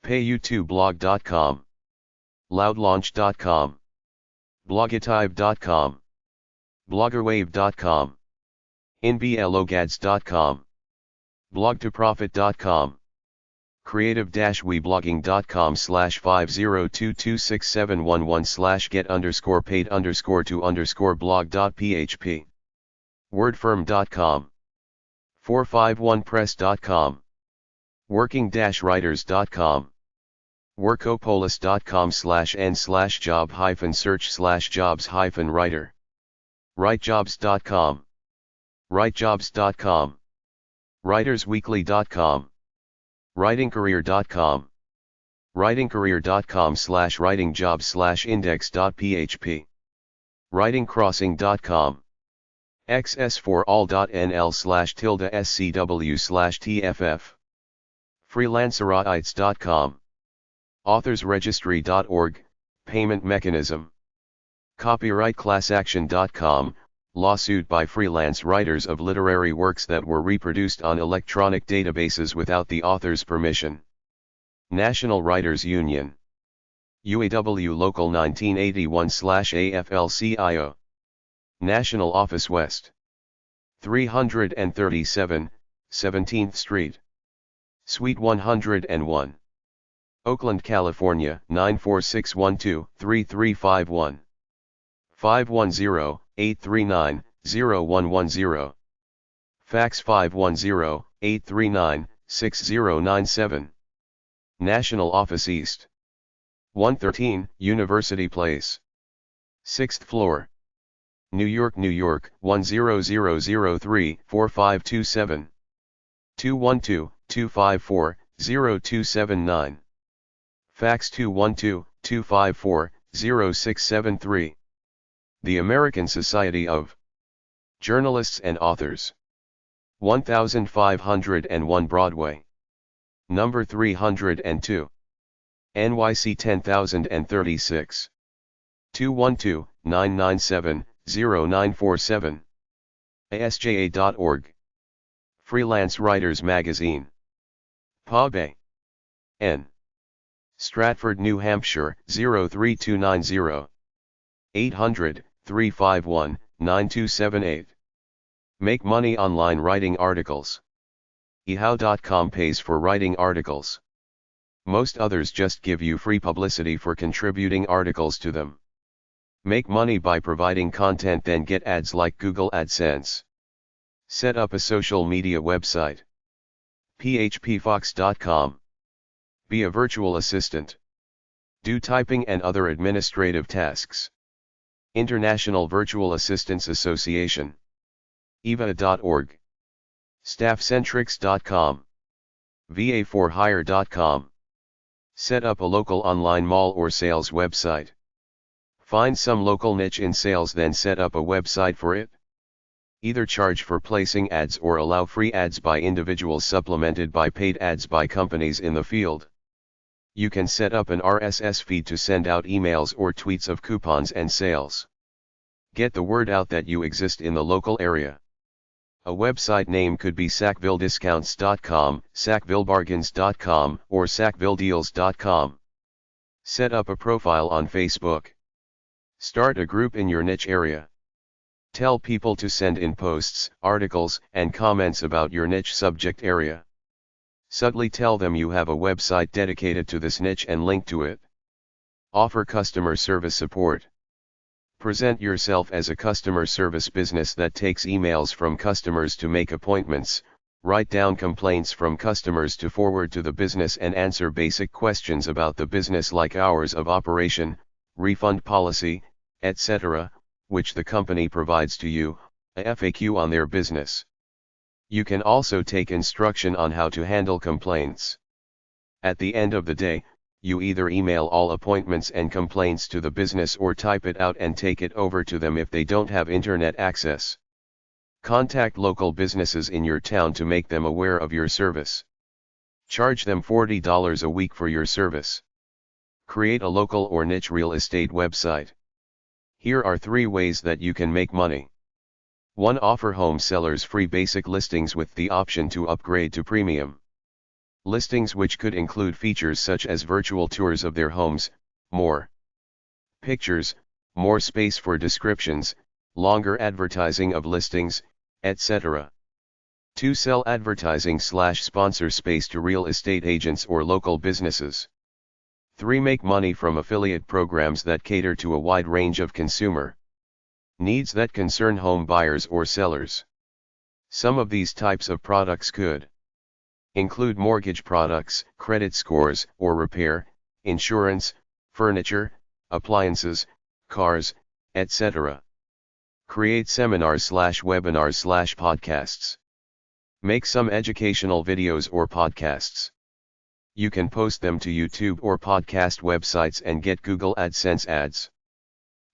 Speaker 1: payutubblog.com, loudlaunch.com, blogitive.com, bloggerwave.com, inblogads.com, blogtoprofit.com, creative-weeblogging.com/502267111/get_paid_to_blog.php, wordfirm.com, 451press.com, working-writers.com, workopolis.com/n/job-search/jobs-writer, writejobs.com, writejobs.com, writersweekly.com, writingcareer.com, writingcareer.com/writingjobs/index.php, writingcrossing.com, xs4all.nl/SCW/TFF, freelancerites.com, authorsregistry.org, payment mechanism, copyrightclassaction.com, lawsuit by freelance writers of literary works that were reproduced on electronic databases without the author's permission, National Writers Union, UAW Local 1981/AFL-CIO, National Office West, 337, 17th Street, Suite 101, Oakland, California 94612-3351, 510-839-0110, fax 510-839-6097, National Office East, 113 University Place, 6th floor, New York, New York 10003-4527, 212-254-0279, fax 212-254-0673, The American Society of Journalists and Authors, 1501 Broadway, number 302, NYC 10036, 212-997-0947, ASJA.org, Freelance Writers Magazine, Pa Bay, N. Stratford, New Hampshire 03290, 800-351-9278. Make money online writing articles. ehow.com pays for writing articles. Most others just give you free publicity for contributing articles to them. Make money by providing content, then get ads like Google AdSense. Set up a social media website. phpfox.com. Be a virtual assistant. Do typing and other administrative tasks. International Virtual Assistants Association. eva.org. Staffcentrics.com. va4hire.com. Set up a local online mall or sales website. Find some local niche in sales, then set up a website for it. Either charge for placing ads or allow free ads by individuals supplemented by paid ads by companies in the field. You can set up an RSS feed to send out emails or tweets of coupons and sales. Get the word out that you exist in the local area. A website name could be sackvillediscounts.com, sackvillebargains.com, or sackvilledeals.com. Set up a profile on Facebook. Start a group in your niche area. Tell people to send in posts, articles, and comments about your niche subject area. Subtly tell them you have a website dedicated to this niche and link to it. Offer customer service support. Present yourself as a customer service business that takes emails from customers to make appointments, write down complaints from customers to forward to the business, and answer basic questions about the business like hours of operation, refund policy, etc., which the company provides to you, a FAQ on their business. You can also take instruction on how to handle complaints. At the end of the day, you either email all appointments and complaints to the business or type it out and take it over to them if they don't have internet access. Contact local businesses in your town to make them aware of your service. Charge them $40 a week for your service. Create a local or niche real estate website. Here are 3 ways that you can make money. 1. Offer home sellers free basic listings with the option to upgrade to premium. Listings which could include features such as virtual tours of their homes, more pictures, more space for descriptions, longer advertising of listings, etc. 2. Sell advertising/sponsor space to real estate agents or local businesses. 3. Make money from affiliate programs that cater to a wide range of consumer needs that concern home buyers or sellers. Some of these types of products could include mortgage products, credit scores or repair, insurance, furniture, appliances, cars, etc. Create seminars/webinars/podcasts. Make some educational videos or podcasts. You can post them to YouTube or podcast websites and get Google AdSense ads.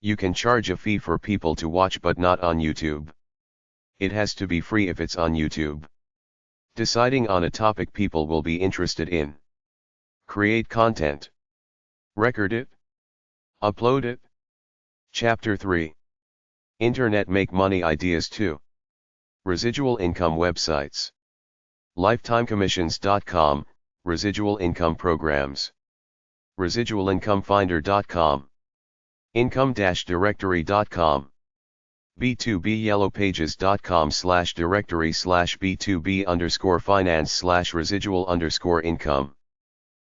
Speaker 1: You can charge a fee for people to watch but not on YouTube. It has to be free if it's on YouTube. Deciding on a topic people will be interested in. Create content. Record it. Upload it. Chapter 3. Internet Make Money Ideas 2. Residual income websites. LifetimeCommissions.com, Residual income programs. ResidualIncomeFinder.com. Income-directory.com. B2B-yellowpages.com/directory/B2B_finance/residual_income.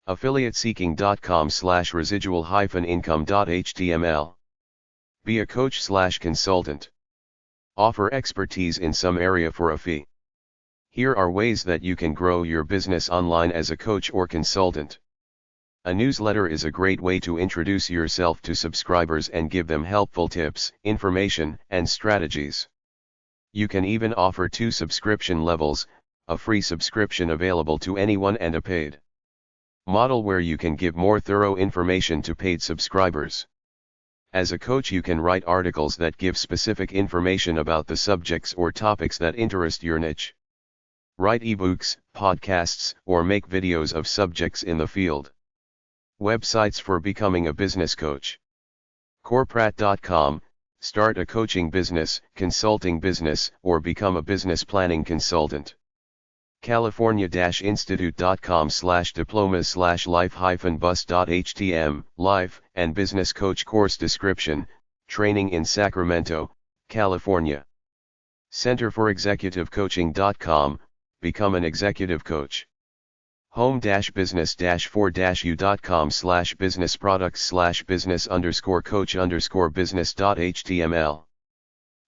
Speaker 1: AffiliateSeeking.com/residual-income.html. Be a coach/consultant. Offer expertise in some area for a fee. Here are ways that you can grow your business online as a coach or consultant. A newsletter is a great way to introduce yourself to subscribers and give them helpful tips, information, and strategies. You can even offer 2 subscription levels, a free subscription available to anyone and a paid model where you can give more thorough information to paid subscribers. As a coach, you can write articles that give specific information about the subjects or topics that interest your niche. Write ebooks, podcasts, or make videos of subjects in the field. Websites for becoming a business coach. Corprat.com, start a coaching business, consulting business, or become a business planning consultant. California-institute.com/diplomas/life-bus.htm, life and business coach course description, training in Sacramento, California. Centerforexecutivecoaching.com, become an executive coach. home-business-4-u.com/business products/business_coach_business.html.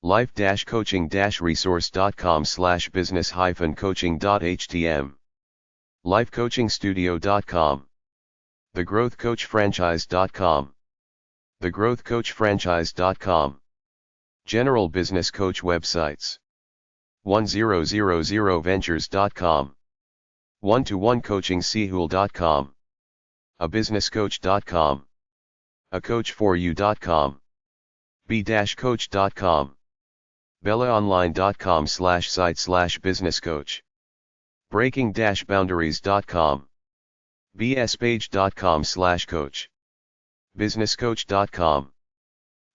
Speaker 1: life-coaching-resource.com/business-coaching.htm. lifecoachingstudio.com. thegrowthcoachfranchise.com. thegrowthcoachfranchise.com. General business coach websites. 1000ventures.com. one-to-one-coaching-sehul.com. abusinesscoach.com. acoach4u.com. b-coach.com. bellaonline.com/site/businesscoach. breaking-boundaries.com. bspage.com/coach. businesscoach.com.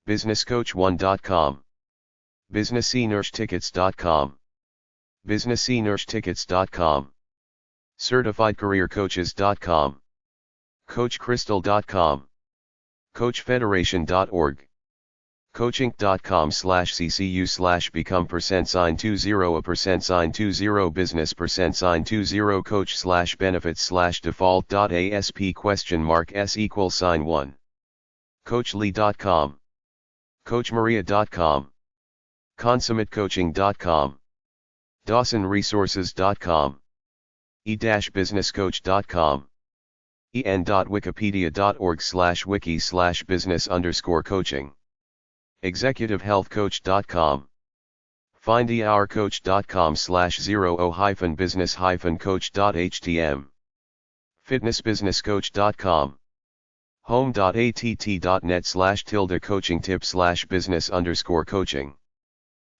Speaker 1: businesscoach1.com. businessenershtickets.com. businessenershtickets.com. certifiedcareercoaches.com. coachcrystal.com. coachfederation.org. coachinc.com/ccu/become%20 business%20 coach/benefits/default.asp?s=1. coachlee.com. coachmaria.com. consummatecoaching.com. dawsonresources.com. e-businesscoach.com. en.wikipedia.org/wiki/business_coaching. executivehealthcoach.com. findehour.com/0o-business-coach.htm. fitnessbusinesscoach.com. home.att.net/coaching-tips/business_coaching.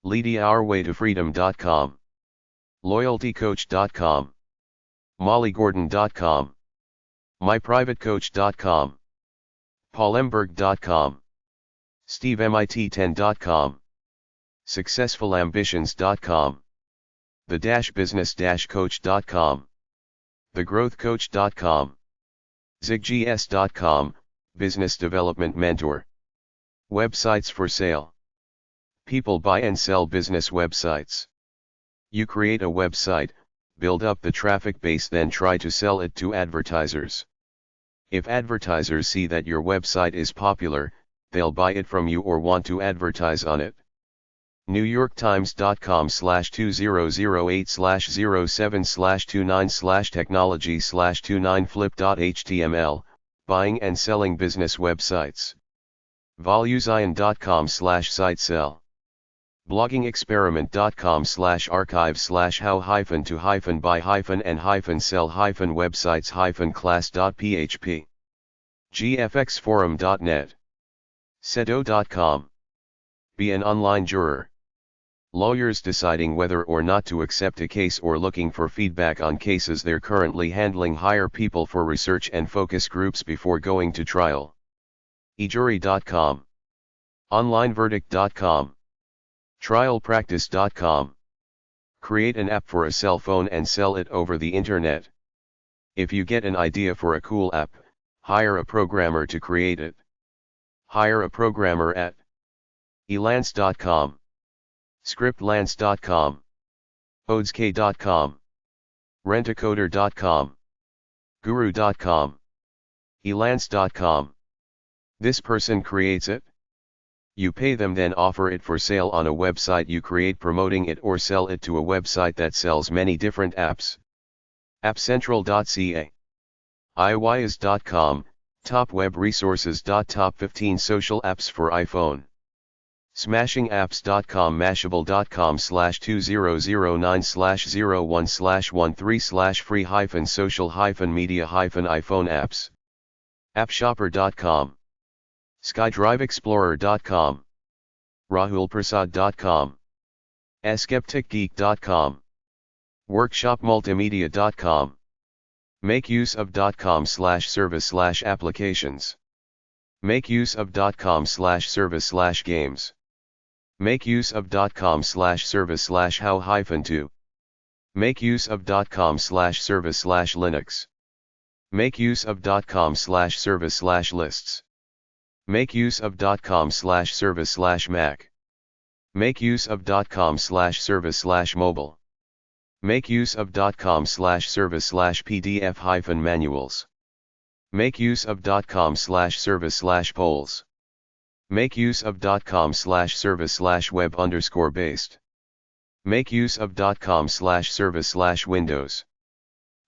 Speaker 1: leadyhourwaytofreedom.com. loyaltycoach.com. mollygordon.com. myprivatecoach.com. paulemberg.com. stevemit10.com. successfulambitions.com. the-business-coach.com. thegrowthcoach.com, ziggs.com, business development mentor. Websites for sale. People buy and sell business websites. You create a website, build up the traffic base, then try to sell it to advertisers. If advertisers see that your website is popular, they'll buy it from you or want to advertise on it. NewYorkTimes.com/2008/07/29/technology/29flip.html, buying and selling business websites. Voluzion.com/site sell. bloggingexperiment.com/archive/how-buy-and-sell-websites-class.php. gfxforum.net. sedo.com. Be an online juror. Lawyers deciding whether or not to accept a case or looking for feedback on cases they're currently handling hire people for research and focus groups before going to trial. ejury.com. onlineverdict.com. trialpractice.com. Create an app for a cell phone and sell it over the internet. If you get an idea for a cool app, hire a programmer to create it. Hire a programmer at elance.com, scriptlance.com, odsk.com, rentacoder.com, guru.com, elance.com. This person creates it. You pay them, then offer it for sale on a website you create, promoting it, or sell it to a website that sells many different apps. appcentral.ca. iWise.com, top web resources. Top 15 social apps for iPhone. smashingapps.com, mashable.com/2009/01/13/free-social-media-iPhone apps. appshopper.com. skydriveexplorer.com. rahulprasad.com. askepticgeek.com. workshopmultimedia.com. makeuseof.com/service/applications. makeuseof.com/service/games. makeuseof.com/service/how-to. makeuseof.com/service/linux. makeuseof.com/service/lists. makeuseof.com/service/mac. makeuseof.com/service/mobile. makeuseof.com/service/pdf-manuals. makeuseof.com/service/polls. makeuseof.com/service/web_based. makeuseof.com/service/windows.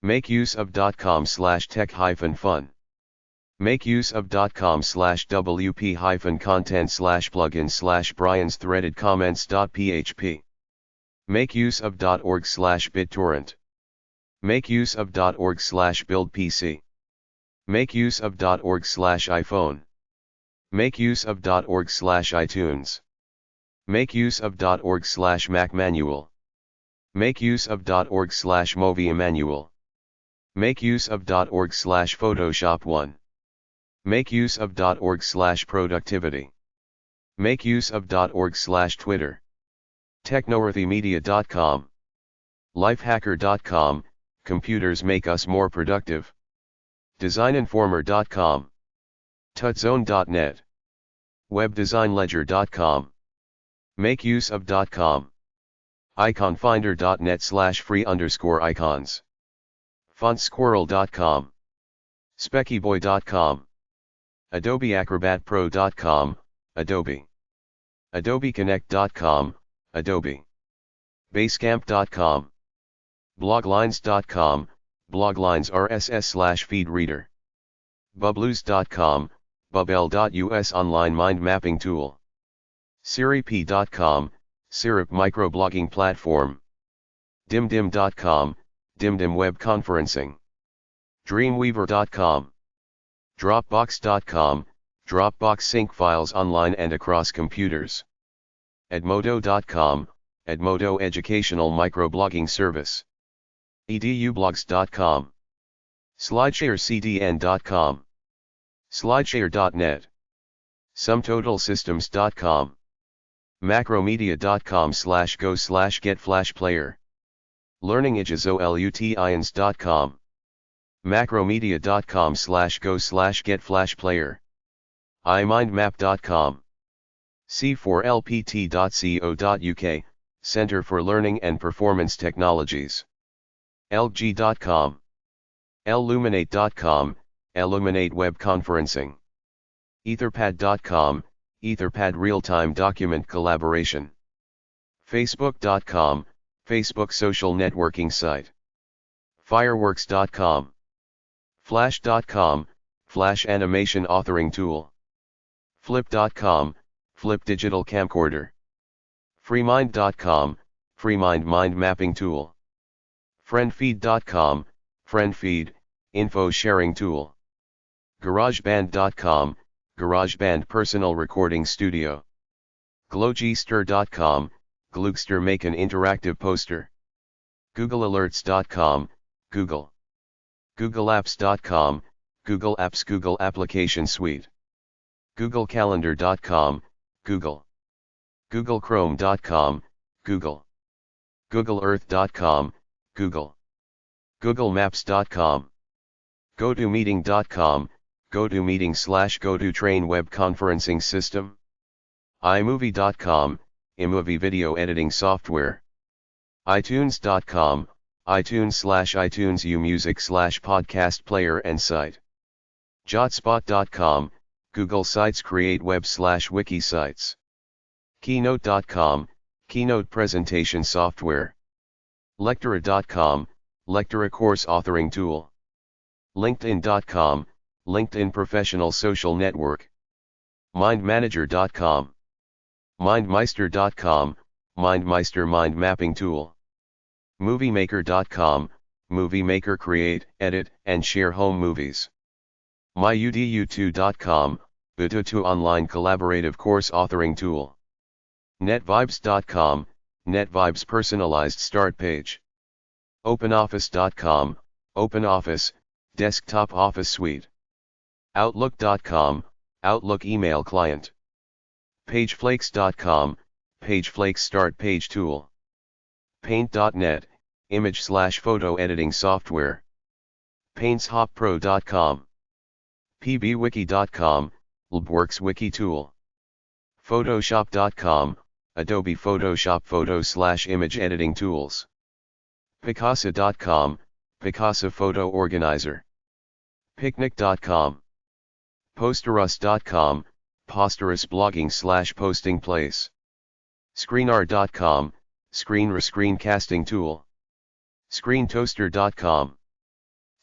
Speaker 1: makeuseof.com/tech-fun. makeuseof.com/wp-content/plugins/brians-threaded-comments.php. makeuseof.org/BitTorrent. makeuseof.org/BuildPC. makeuseof.org/iPhone. makeuseof.org/iTunes. makeuseof.org/MacManual. makeuseof.org/MovieManual. makeuseof.org/Photoshop1. makeuseof.org/productivity. makeuseof.org/Twitter. technoworthymedia.com. lifehacker.com, computers make us more productive. designinformer.com. tutzone.net. webdesignledger.com. makeuseof.com. iconfinder.net/free_icons. fontsquirrel.com. speckyboy.com. adobeacrobatpro.com, Adobe. adobeconnect.com, Adobe. basecamp.com. bloglines.com, bloglines RSS/feed reader. bubloos.com, bubl.us online mind mapping tool. sirip.com, Syrup microblogging platform. dimdim.com, dimdim web conferencing. dreamweaver.com. dropbox.com, Dropbox sync files online and across computers. edmodo.com, Edmodo educational microblogging service. edublogs.com. slidesharecdn.com. slideshare.net. sumtotalsystems.com. macromedia.com/go/get flash player. learningagesolutians.com. macromedia.com/go/get-flash-player, imindmap.com, c4lpt.co.uk, Center for Learning and Performance Technologies, lg.com, illuminate.com, Illuminate Web Conferencing, etherpad.com, Etherpad Real-Time Document Collaboration, facebook.com, Facebook social networking site, fireworks.com, flash.com, Flash animation authoring tool, flip.com, Flip digital camcorder, freemind.com, Freemind mind mapping tool, friendfeed.com, friendfeed, info sharing tool, garageband.com, GarageBand personal recording studio, glowgster.com, Glugster make an interactive poster, googlealerts.com, Google, googleapps.com, Google Apps Google Application Suite, googlecalendar.com, Google, googlechrome.com, Google, googleearth.com, Google, googlemaps.com, gotomeeting.com, GoToMeeting/GoToTrain web conferencing system, iMovie.com, iMovie video editing software, iTunes.com, iTunes/iTunes uMusic/podcast player and site, Jotspot.com, Google Sites create web/wiki sites, Keynote.com, Keynote presentation software, Lectura.com, Lectura course authoring tool, LinkedIn.com, LinkedIn professional social network, MindManager.com, MindMeister.com, MindMeister mind mapping tool, MovieMaker.com, Movie Maker create, edit, and share home movies, MyUDU2.com, Udu2 online collaborative course authoring tool, NetVibes.com, NetVibes personalized start page, OpenOffice.com, OpenOffice, desktop office suite, Outlook.com, Outlook email client, PageFlakes.com, PageFlakes start page tool, Paint.net, image/photo editing software, PaintsHopPro.com, PBWiki.com, LibWorks wiki tool, Photoshop.com, Adobe Photoshop photo/image editing tools, Picasa.com, Picasa photo organizer, Picnic.com, Posterous.com, Posterous blogging/posting place, Screenr.com, screencasting tool, ScreenToaster.com,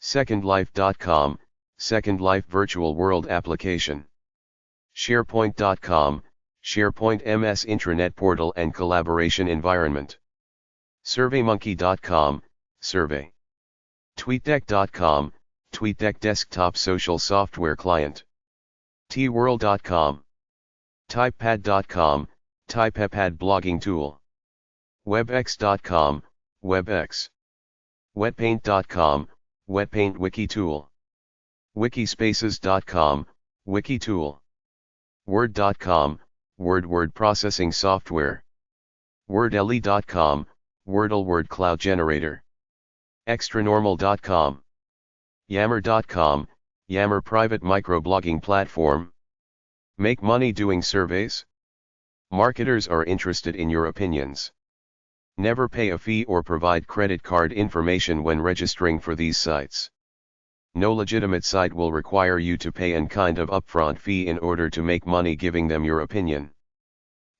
Speaker 1: SecondLife.com, Second Life virtual world application, SharePoint.com, SharePoint MS intranet portal and collaboration environment, SurveyMonkey.com, survey, TweetDeck.com, TweetDeck desktop social software client, TWorld.com, TypePad.com, TypePad blogging tool, WebEx.com, WebEx, WetPaint.com, WetPaint wiki tool, Wikispaces.com, wiki tool, Word.com, word processing software, Wordle.com, Wordle word cloud generator, Extranormal.com, Yammer.com, Yammer private microblogging platform. Make money doing surveys? Marketers are interested in your opinions. Never pay a fee or provide credit card information when registering for these sites. No legitimate site will require you to pay an kind of upfront fee in order to make money giving them your opinion.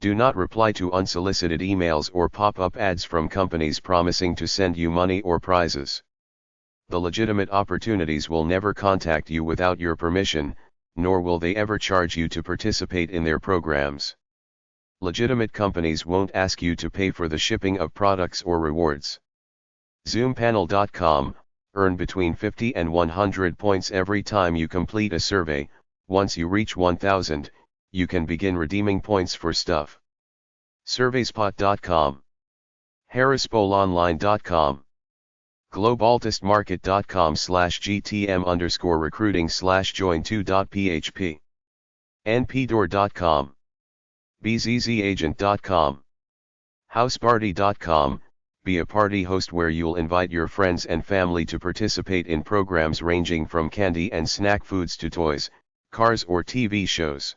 Speaker 1: Do not reply to unsolicited emails or pop-up ads from companies promising to send you money or prizes. The legitimate opportunities will never contact you without your permission, nor will they ever charge you to participate in their programs. Legitimate companies won't ask you to pay for the shipping of products or rewards. Zoompanel.com, earn between 50 and 100 points every time you complete a survey. Once you reach 1000, you can begin redeeming points for stuff. Surveyspot.com, harrispollonline.com, globaltistmarket.com/gtm_recruiting/join2.php, npdoor.com, bzzagent.com, houseparty.com, be a party host where you'll invite your friends and family to participate in programs ranging from candy and snack foods to toys, cars or TV shows.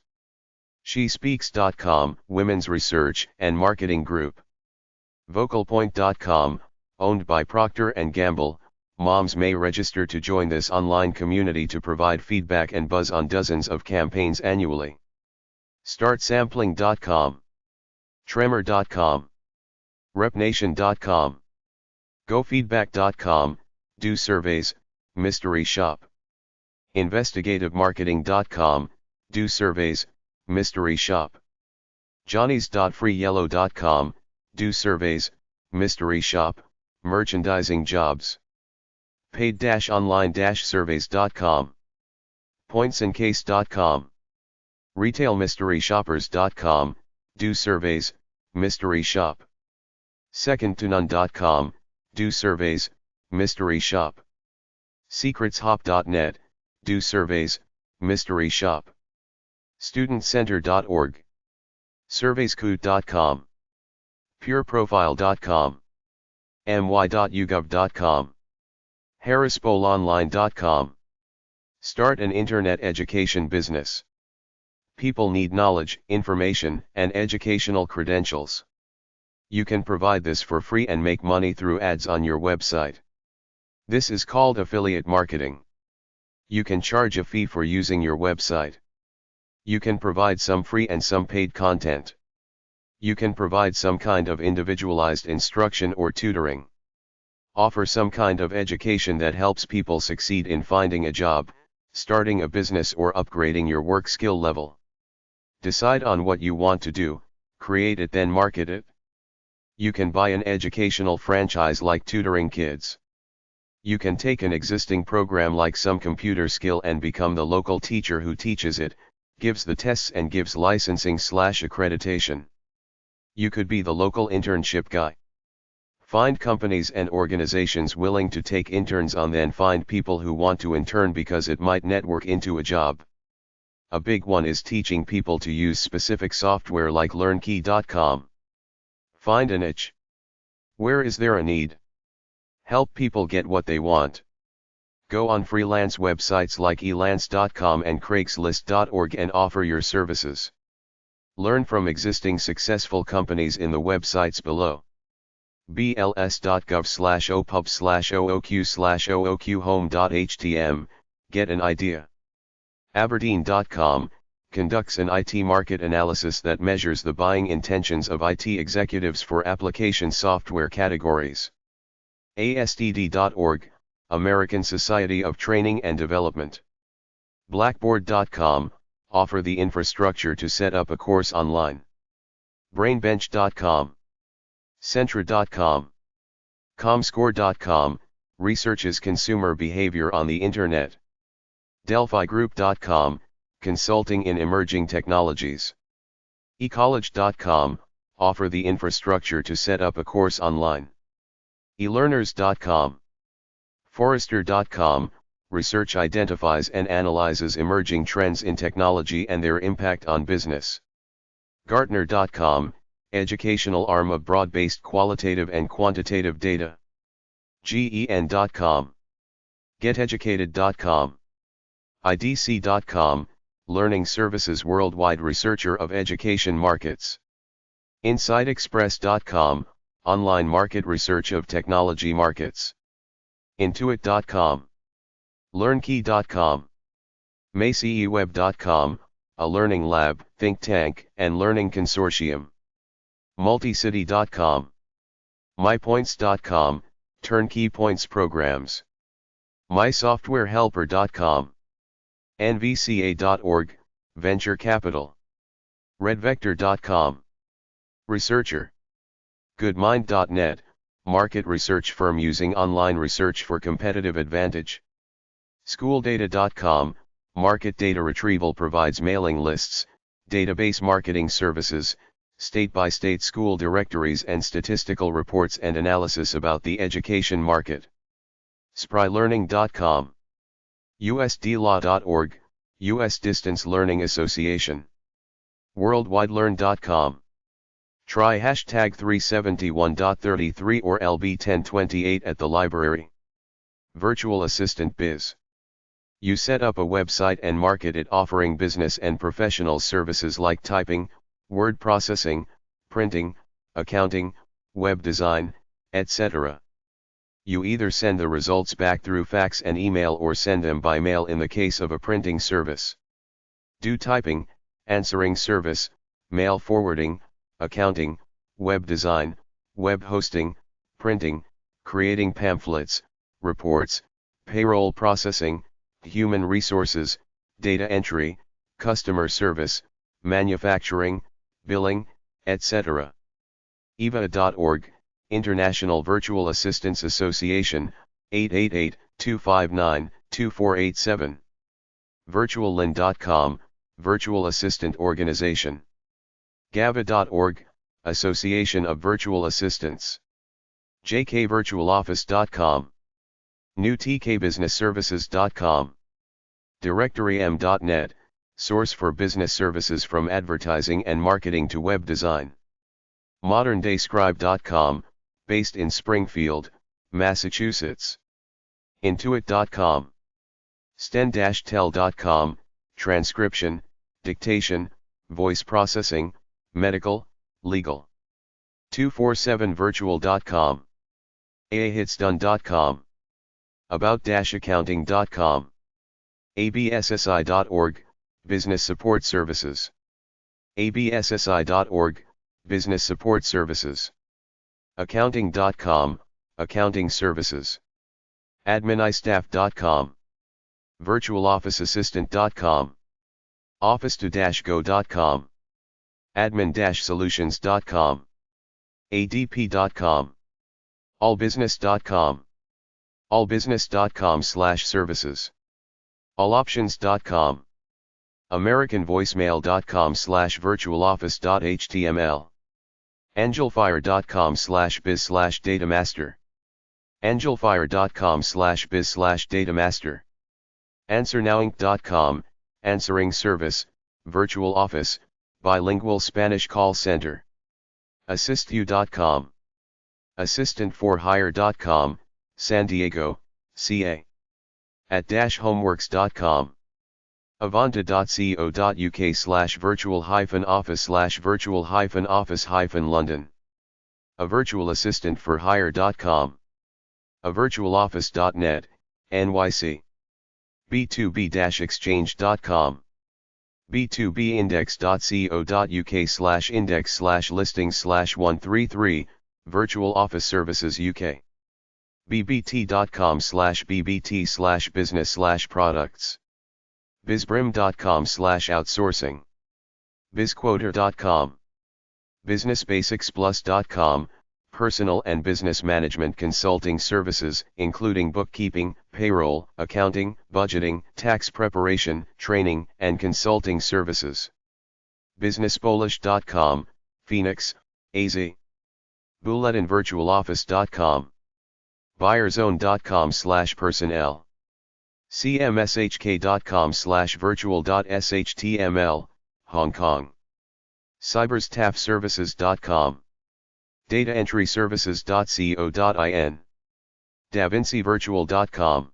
Speaker 1: SheSpeaks.com, Women's Research and Marketing Group. VocalPoint.com, owned by Procter & Gamble, moms may register to join this online community to provide feedback and buzz on dozens of campaigns annually. StartSampling.com. Tremor.com. RepNation.com. GoFeedback.com, do surveys, mystery shop. InvestigativeMarketing.com, do surveys, mystery shop. Johnny's.freeyellow.com, do surveys, mystery shop, merchandising jobs. Paid-online-surveys.com. Pointsandcase.com. RetailMysteryShoppers.com, do surveys, mystery shop. SecondToNone.com, do surveys, mystery shop. SecretsHop.net, do surveys, mystery shop. StudentCenter.org. SurveysCoot.com. PureProfile.com. my.ugov.com. HarrisPollOnline.com. Start an internet education business. People need knowledge, information, and educational credentials. You can provide this for free and make money through ads on your website. This is called affiliate marketing. You can charge a fee for using your website. You can provide some free and some paid content. You can provide some kind of individualized instruction or tutoring. Offer some kind of education that helps people succeed in finding a job, starting a business or upgrading your work skill level. Decide on what you want to do, create it then market it. You can buy an educational franchise like tutoring kids. You can take an existing program like some computer skill and become the local teacher who teaches it, gives the tests and gives licensing/accreditation. You could be the local internship guy. Find companies and organizations willing to take interns on, then find people who want to intern because it might network into a job. A big one is teaching people to use specific software like LearnKey.com. Find a niche. Where is there a need? Help people get what they want. Go on freelance websites like elance.com and craigslist.org and offer your services. Learn from existing successful companies in the websites below. bls.gov/opub/ooq/ooqhome.htm, get an idea. Aberdeen.com, conducts an IT market analysis that measures the buying intentions of IT executives for application software categories. ASTD.org, American Society of Training and Development. Blackboard.com, offer the infrastructure to set up a course online. Brainbench.com. Centra.com. Comscore.com, researches consumer behavior on the Internet. DelphiGroup.com, consulting in emerging technologies. eCollege.com, offer the infrastructure to set up a course online. eLearners.com. Forrester.com, research identifies and analyzes emerging trends in technology and their impact on business. Gartner.com, educational arm of broad-based qualitative and quantitative data. GEN.com. GetEducated.com. IDC.com, learning services worldwide researcher of education markets. InsideExpress.com, online market research of technology markets. Intuit.com. LearnKey.com. MaceyWeb.com, a learning lab, think tank, and learning consortium. Multicity.com. MyPoints.com, turnkey points programs. MySoftwareHelper.com. NVCA.org, venture capital. RedVector.com. Researcher. GoodMind.net, market research firm using online research for competitive advantage. SchoolData.com, market data retrieval provides mailing lists, database marketing services, state-by-state school directories and statistical reports and analysis about the education market. SpryLearning.com. USDLaw.org, U.S. Distance Learning Association. WorldwideLearn.com. Try hashtag 371.33 or LB1028 at the library. Virtual Assistant Biz. You set up a website and market it offering business and professional services like typing, word processing, printing, accounting, web design, etc. You either send the results back through fax and email or send them by mail in the case of a printing service. Do typing, answering service, mail forwarding, accounting, web design, web hosting, printing, creating pamphlets, reports, payroll processing, human resources, data entry, customer service, manufacturing, billing, etc. EVA.org, International Virtual Assistants Association, 888-259-2487. VirtualLin.com, Virtual Assistant Organization. GAVA.org, Association of Virtual Assistants. JKVirtualOffice.com. NewTKBusinessServices.com. DirectoryM.net, source for business services from advertising and marketing to web design. ModernDayScribe.com, based in Springfield, Massachusetts. Intuit.com. Sten-Tel.com, transcription, dictation, voice processing, medical, legal. 247virtual.com. ahitsdone.com. About-accounting.com. abssi.org, business support services. abssi.org, business support services. Accounting.com, accounting services. administaff.com. virtualofficeassistant.com. office2-go.com. admin-solutions.com. adp.com. allbusiness.com. allbusiness.com/services. alloptions.com. americanvoicemail.com/virtualoffice.html. angelfire.com/biz/datamaster. angelfire.com/biz/datamaster. answernowinc.com, answering service, virtual office, bilingual Spanish call center. assistyou.com. assistantforhire.com, San Diego, CA. at-homeworks.com. avanta.co.uk/virtual-office/virtual-office-London. A virtual assistant for hire.com. avirtualoffice.net, NYC. b2b-exchange.com. b2bindex.co.uk/index/listings/133, Virtual Office Services UK. bbt.com/bbt/business/products. bizbrim.com/outsourcing. bizquoter.com. businessbasicsplus.com, personal and business management consulting services, including bookkeeping, payroll, accounting, budgeting, tax preparation, training, and consulting services. businesspolish.com, Phoenix, AZ. bulletinvirtualoffice.com. buyerzone.com/personnel. cmshk.com/virtual.html, Hong Kong. cyberstaffservices.com. dataentryservices.co.in. davincivirtual.com.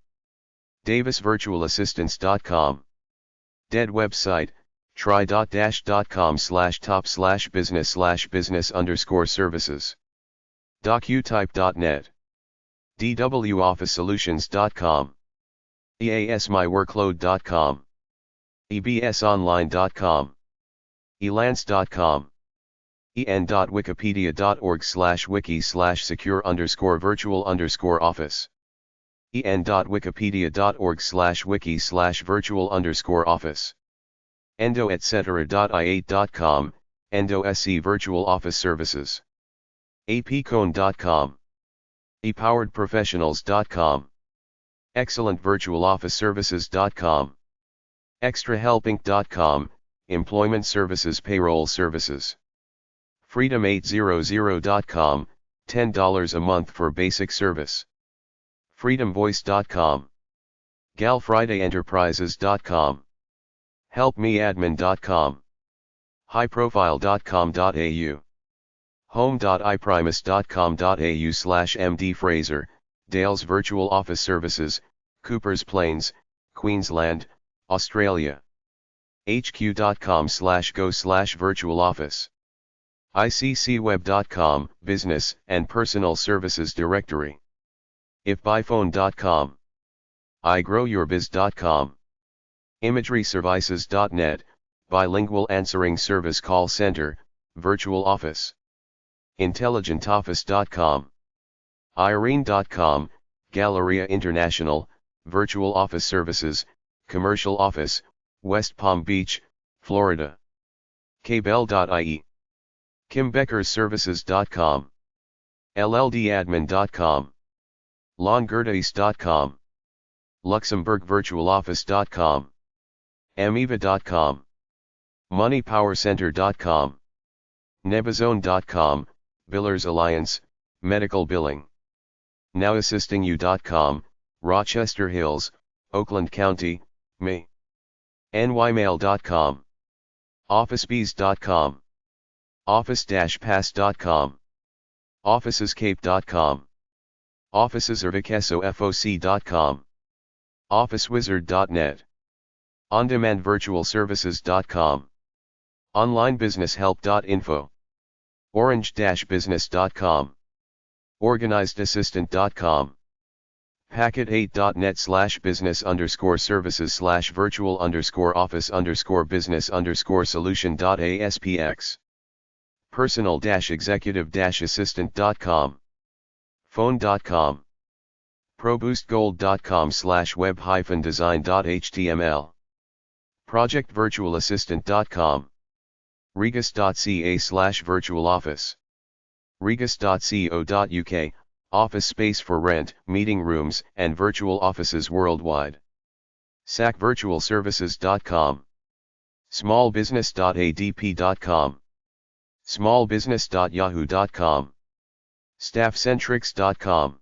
Speaker 1: davisvirtualassistants.com. dead website, try.com/top/business/business_services. docutype.net. dwofficesolutions.com. easmyworkload.com. ebsonline.com. elance.com. en.wikipedia.org/wiki/secure_virtual_office. en.wikipedia.org/wiki/virtual_office. endo-etc.i8.com, endo-sc Virtual Office Services. apcone.com. epoweredprofessionals.com. excellentvirtualofficeservices.com. extrahelpinc.com, employment services payroll services. freedom800.com, $10 a month for basic service. freedomvoice.com. galfridayenterprises.com. helpmeadmin.com. highprofile.com.au home.iprimus.com.au/MD Fraser, Dales Virtual Office Services, Coopers Plains, Queensland, Australia. hq.com/go/virtual office. iccweb.com, Business and Personal Services Directory. ifbyphone.com. igrowyourbiz.com. imageryservices.net, Bilingual Answering Service Call Center, Virtual Office. intelligentoffice.com. irene.com, Galleria International, Virtual Office Services, Commercial Office, West Palm Beach, Florida. kbell.ie. kimbeckerservices.com. lldadmin.com. longgertais.com. luxembourgvirtualoffice.com. amiva.com. moneypowercenter.com. nebazone.com, Billers Alliance, Medical Billing. nowassistingyou.com, Rochester Hills, Oakland County, Me. nymail.com. officebees.com. office-pass.com. officescape.com. officeservicesofoc.com. officewizard.net. ondemandvirtualservices.com. onlinebusinesshelp.info. orange-business.com. organizedassistant.com. packet8.net/business_services/virtual_office_business_solution.aspx. personal-executive-assistant.com. phone.com. proboostgold.com/web-design.html. projectvirtualassistant.com. regus.ca/virtualoffice. regus.co.uk, office space for rent, meeting rooms, and virtual offices worldwide. sacvirtualservices.com. smallbusiness.adp.com. smallbusiness.yahoo.com. staffcentrix.com.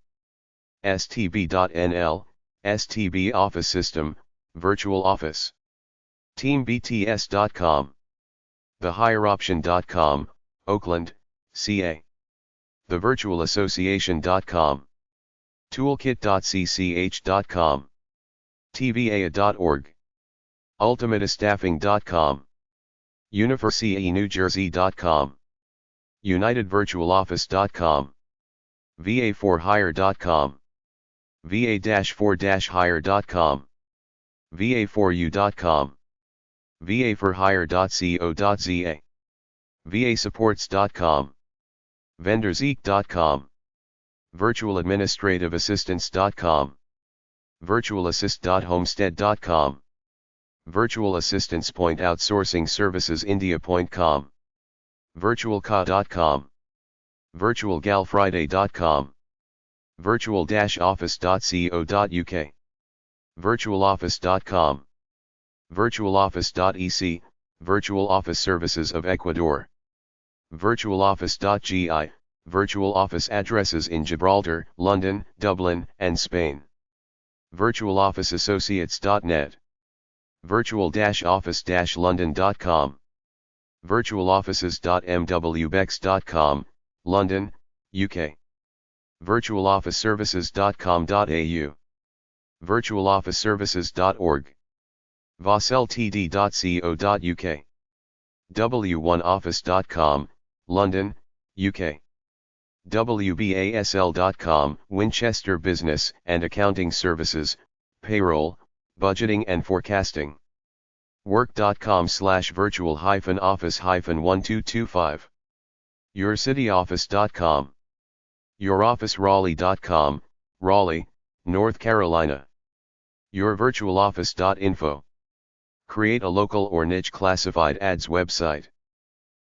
Speaker 1: stb.nl, STB Office System, Virtual Office. teambts.com. thehigheroption.com, Oakland, CA. thevirtualassociation.com. toolkit.cch.com. tva.org. ultimatastaffing.com. universenewjersey.com. unitedvirtualoffice.com. va4hire.com. va-4-hire.com. va4u.com. va4hire.co.za. vasupports.com. vendorseek.com. virtualadministrativeassistance.com. virtualassist.homestead.com. Virtual Assistance Point Outsourcing Services India.com. virtualca.com. virtualgalfriday.com. virtual-office.co.uk. virtualoffice.com. virtualoffice.ec, Virtual Office Services of Ecuador. virtualoffice.gi, Virtual Office Addresses in Gibraltar, London, Dublin, and Spain. virtualofficeassociates.net. virtual-office-london.com. virtualoffices.mwbex.com, London, UK. virtualofficeservices.com.au. virtualofficeservices.org. vosltd.co.uk. w1office.com, London, UK. wbasl.com, Winchester Business and Accounting Services, Payroll, Budgeting and Forecasting. work.com/virtual-office-1225. yourcityoffice.com. yourofficeraleigh.com, Raleigh, North Carolina. yourvirtualoffice.info. Create a local or niche classified ads website.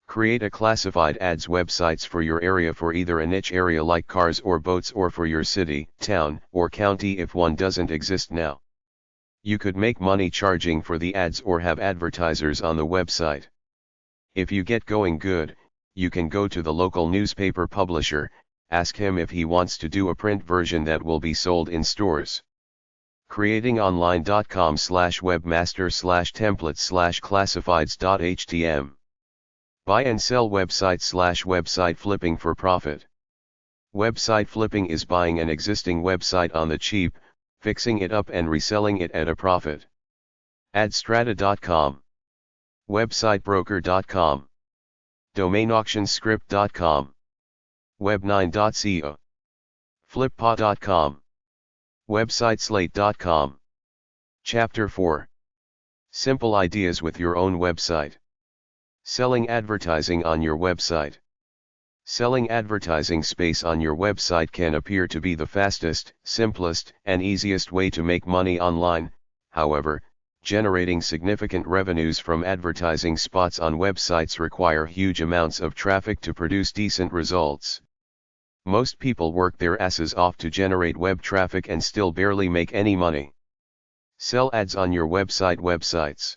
Speaker 1: Create a classified ads websites for your area for either a niche area like cars or boats or for your city, town, or county if one doesn't exist now. You could make money charging for the ads or have advertisers on the website. If you get going good, you can go to the local newspaper publisher, ask him if he wants to do a print version that will be sold in stores. creatingonline.com/webmaster/templates/classifieds.htm Buy and sell website flipping for profit. Website flipping is buying an existing website on the cheap, fixing it up and reselling it at a profit. Adstrata.com, websitebroker.com, domainauctionscript.com, web9.co, flippa.com, websiteslate.com. Chapter 4. Simple ideas with your own website. Selling advertising on your website. Selling advertising space on your website can appear to be the fastest, simplest, and easiest way to make money online. However, generating significant revenues from advertising spots on websites require huge amounts of traffic to produce decent results. Most people work their asses off to generate web traffic and still barely make any money. Sell ads on your websites.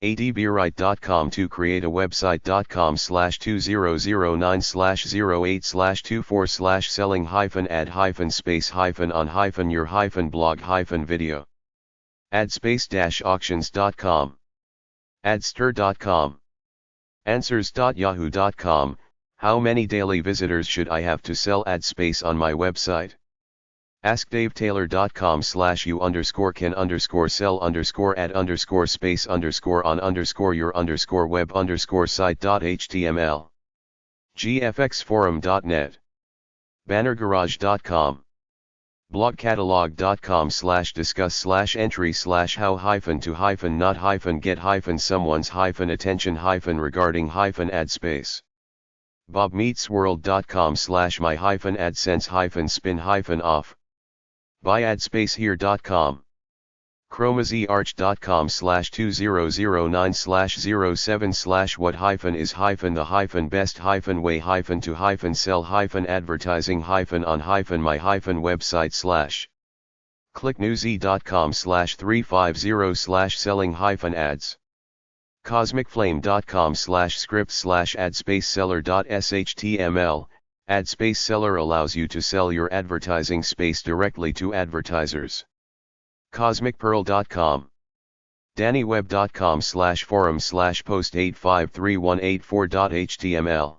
Speaker 1: adbwrite.com to create a website.com/2009/08/selling-ad-space-on-your-blog-video. adspace-auctions.com. adster.com. answers.yahoo.com. How many daily visitors should I have to sell ad space on my website? askdavetaylor.com/you_can_sell_ad_space_on_your_web_site.html. gfxforum.net. bannergarage.com. blogcatalog.com/discuss/entry/how-not-get-someone's-attention-regarding-ad space. bobmeetsworld.com/my-AdSense-spin-off. buyadspacehere.com. chromaz-arch.com/2009/07/what-is-the-best-way-to-sell-on-my-website/ clicknewsy.com/350/selling-ads. cosmicflame.com/script/adspaceseller.html. AdSpaceSeller allows you to sell your advertising space directly to advertisers. cosmicpearl.com. dannyweb.com/forum/post853184.html.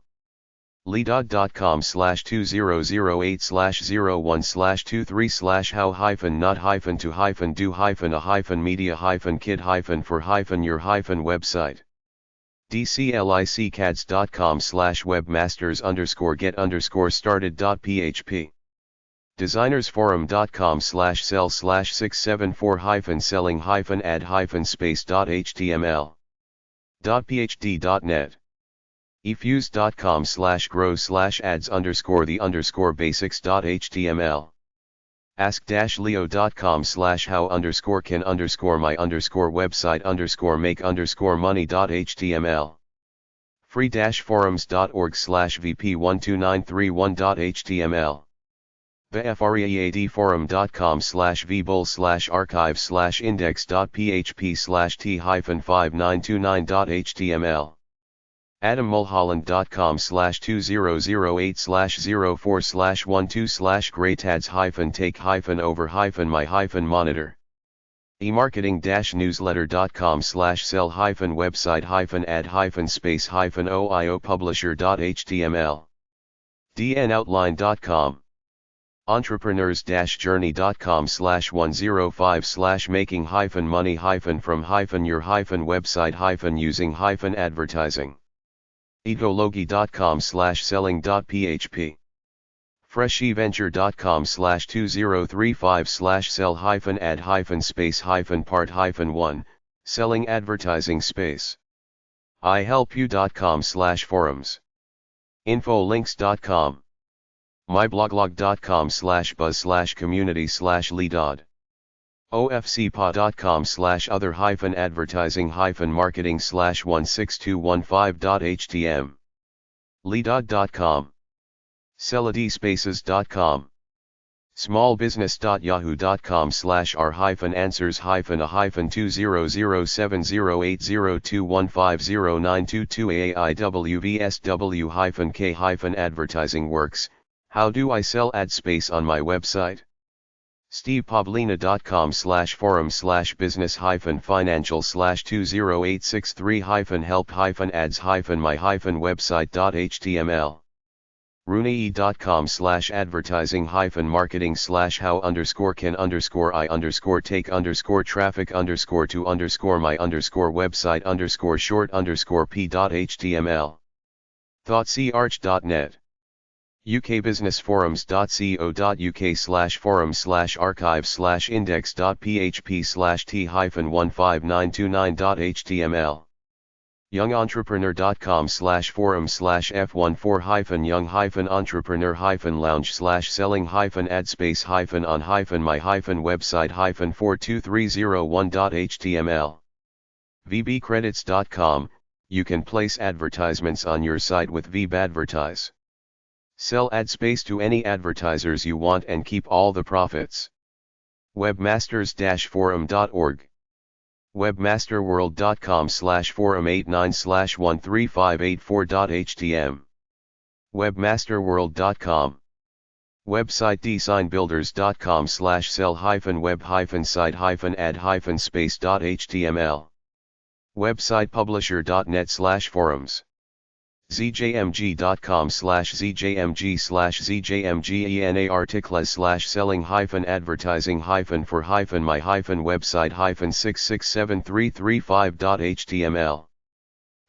Speaker 1: ledod.com/2008/01/23/how-not-to-do-a-media-kit-for-your-website. dclicads.com/webmasters_get_started.php. designersforum.com/sell/674-selling-ad-space.html. .phd.net. efuse.com/grow/ads_the_basics.html. ask-leo.com/how_can_my-website_make_money.html. free-forums.org/vp12931.html. befreadform.com/vbool/archive/index.php/t-5929.html. adammulholland.com/2008/04/12/great-ads-take-over-my-monitor. emarketing-newsletter.com/sell-ad-space-oio-publisher.html. dnoutline.com. entrepreneurs-journey.com/10/5-making-money-from-your-website-using-advertising. egologi.com/selling.php. fresheventure.com/2035/sell-ad-space-part-1, selling advertising space. ihelpyou.com/forums. infolinks.com. mybloglog.com/buzz/community/ledod. ofcpa.com/other-marketing/16215.htm. ledod.com. selladispaces.com. smallbusiness.yahoo.com/r-answers-a20708021509228iwvsw-k-advertising works. How do I sell ad space on my website? stevepavlina.com/forum/business-financial/2086-3-help-ads-my-website.html rooney.com/advertising-marketing/how_can_I_take_traffic_my website_short_p.html thoughtsarch.net ukbusinessforums.co.uk/forum/archive/index.php/t-15929.html youngentrepreneur.com/forum/f1for-young-entrepreneur-lounge/selling-adspace-on-my-website-42301.html vbcredits.com, you can place advertisements on your site with Veeb Advertise. Sell ad space to any advertisers you want and keep all the profits. Webmasters-forum.org webmasterworld.com/forum89/13584.htm webmasterworld.com website designbuilders.com/sell-web-site-ad-space.html website publisher.net/forums zjmg.com/zjmg/selling-advertising-for-my-website-6673335.html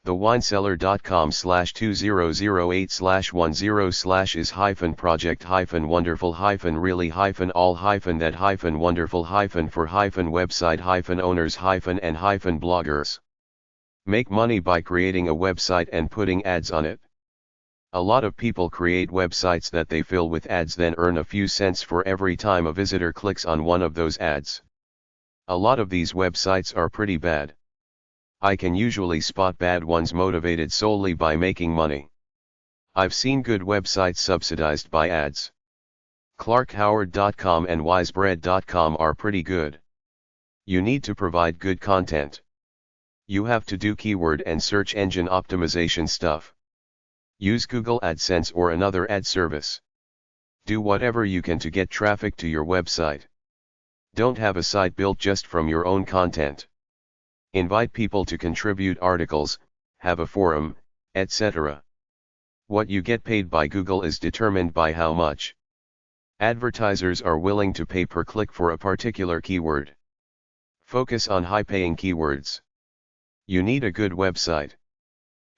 Speaker 1: thewineseller.com/2008/10/is-project-wonderful-really-all-that-website-owners- and bloggers. Make money by creating a website and putting ads on it. A lot of people create websites that they fill with ads, then earn a few cents for every time a visitor clicks on one of those ads. A lot of these websites are pretty bad. I can usually spot bad ones motivated solely by making money. I've seen good websites subsidized by ads. ClarkHoward.com and WiseBread.com are pretty good. You need to provide good content. You have to do keyword and search engine optimization stuff. Use Google AdSense or another ad service. Do whatever you can to get traffic to your website. Don't have a site built just from your own content. Invite people to contribute articles, have a forum, etc. What you get paid by Google is determined by how much advertisers are willing to pay per click for a particular keyword. Focus on high-paying keywords. You need a good website.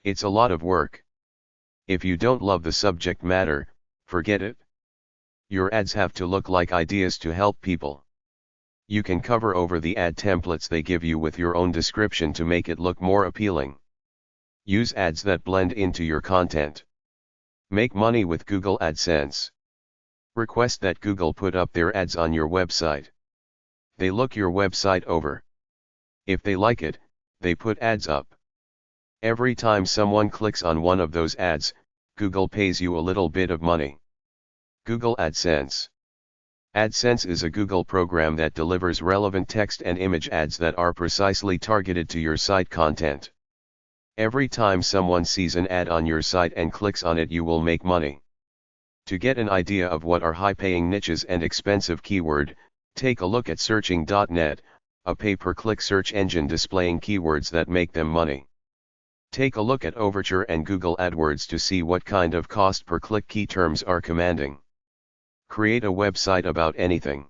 Speaker 1: It's a lot of work. If you don't love the subject matter, forget it. Your ads have to look like ideas to help people. You can cover over the ad templates they give you with your own description to make it look more appealing. Use ads that blend into your content. Make money with Google AdSense. Request that Google put up their ads on your website. They look your website over. If they like it, they put ads up. Every time someone clicks on one of those ads, Google pays you a little bit of money. Google AdSense. AdSense is a Google program that delivers relevant text and image ads that are precisely targeted to your site content. Every time someone sees an ad on your site and clicks on it, you will make money. To get an idea of what are high-paying niches and expensive keyword, take a look at searching.net, a pay-per-click search engine displaying keywords that make them money. Take a look at Overture and Google AdWords to see what kind of cost per click key terms are commanding. Create a website about anything.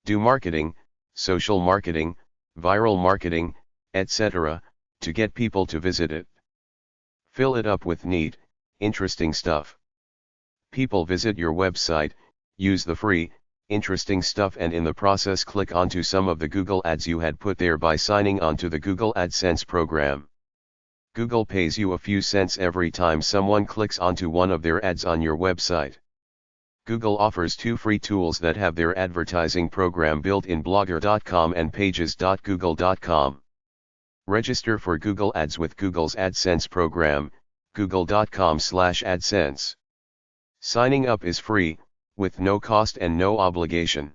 Speaker 1: Do marketing, social marketing, viral marketing, etc., to get people to visit it. Fill it up with neat, interesting stuff. People visit your website, use the free, interesting stuff, and in the process click onto some of the Google ads you had put there by signing on to the Google AdSense program. Google pays you a few cents every time someone clicks onto one of their ads on your website. Google offers 2 free tools that have their advertising program built in Blogger.com and Pages.google.com. Register for Google Ads with Google's AdSense program, google.com/AdSense. Signing up is free, with no cost and no obligation.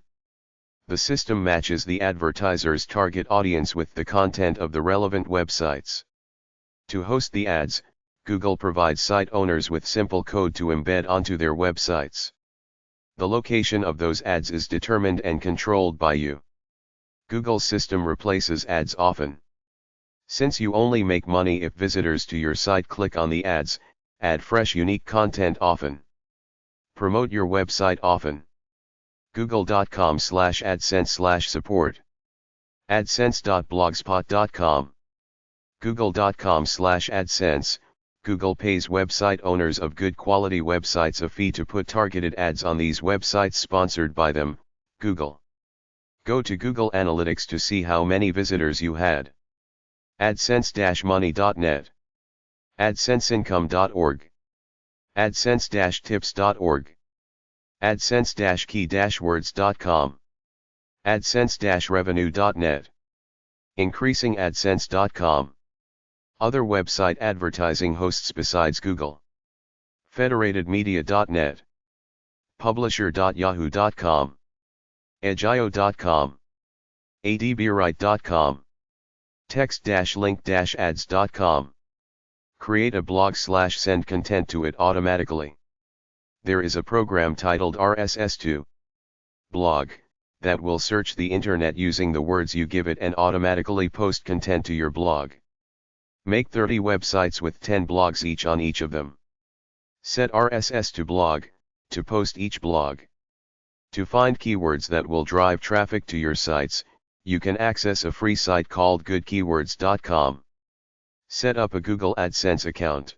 Speaker 1: The system matches the advertiser's target audience with the content of the relevant websites. To host the ads, Google provides site owners with simple code to embed onto their websites. The location of those ads is determined and controlled by you. Google's system replaces ads often. Since you only make money if visitors to your site click on the ads, add fresh unique content often. Promote your website often. google.com/adsense/support. adsense.blogspot.com. google.com/adsense. Google pays website owners of good quality websites a fee to put targeted ads on these websites sponsored by them, Google. Go to Google Analytics to see how many visitors you had. AdSense-money.net. AdSenseIncome.org. AdSense-tips.org. AdSense-key-words.com. AdSense-revenue.net. IncreasingAdsense.com. Other website advertising hosts besides Google. FederatedMedia.net. Publisher.yahoo.com. Edgio.com. adbwrite.com. Text-link-ads.com. Create a blog/send content to it automatically. There is a program titled RSS2 blog that will search the internet using the words you give it and automatically post content to your blog. Make 30 websites with 10 blogs each on each of them. Set RSS to blog to post each blog. To find keywords that will drive traffic to your sites, you can access a free site called goodkeywords.com. Set up a Google AdSense account.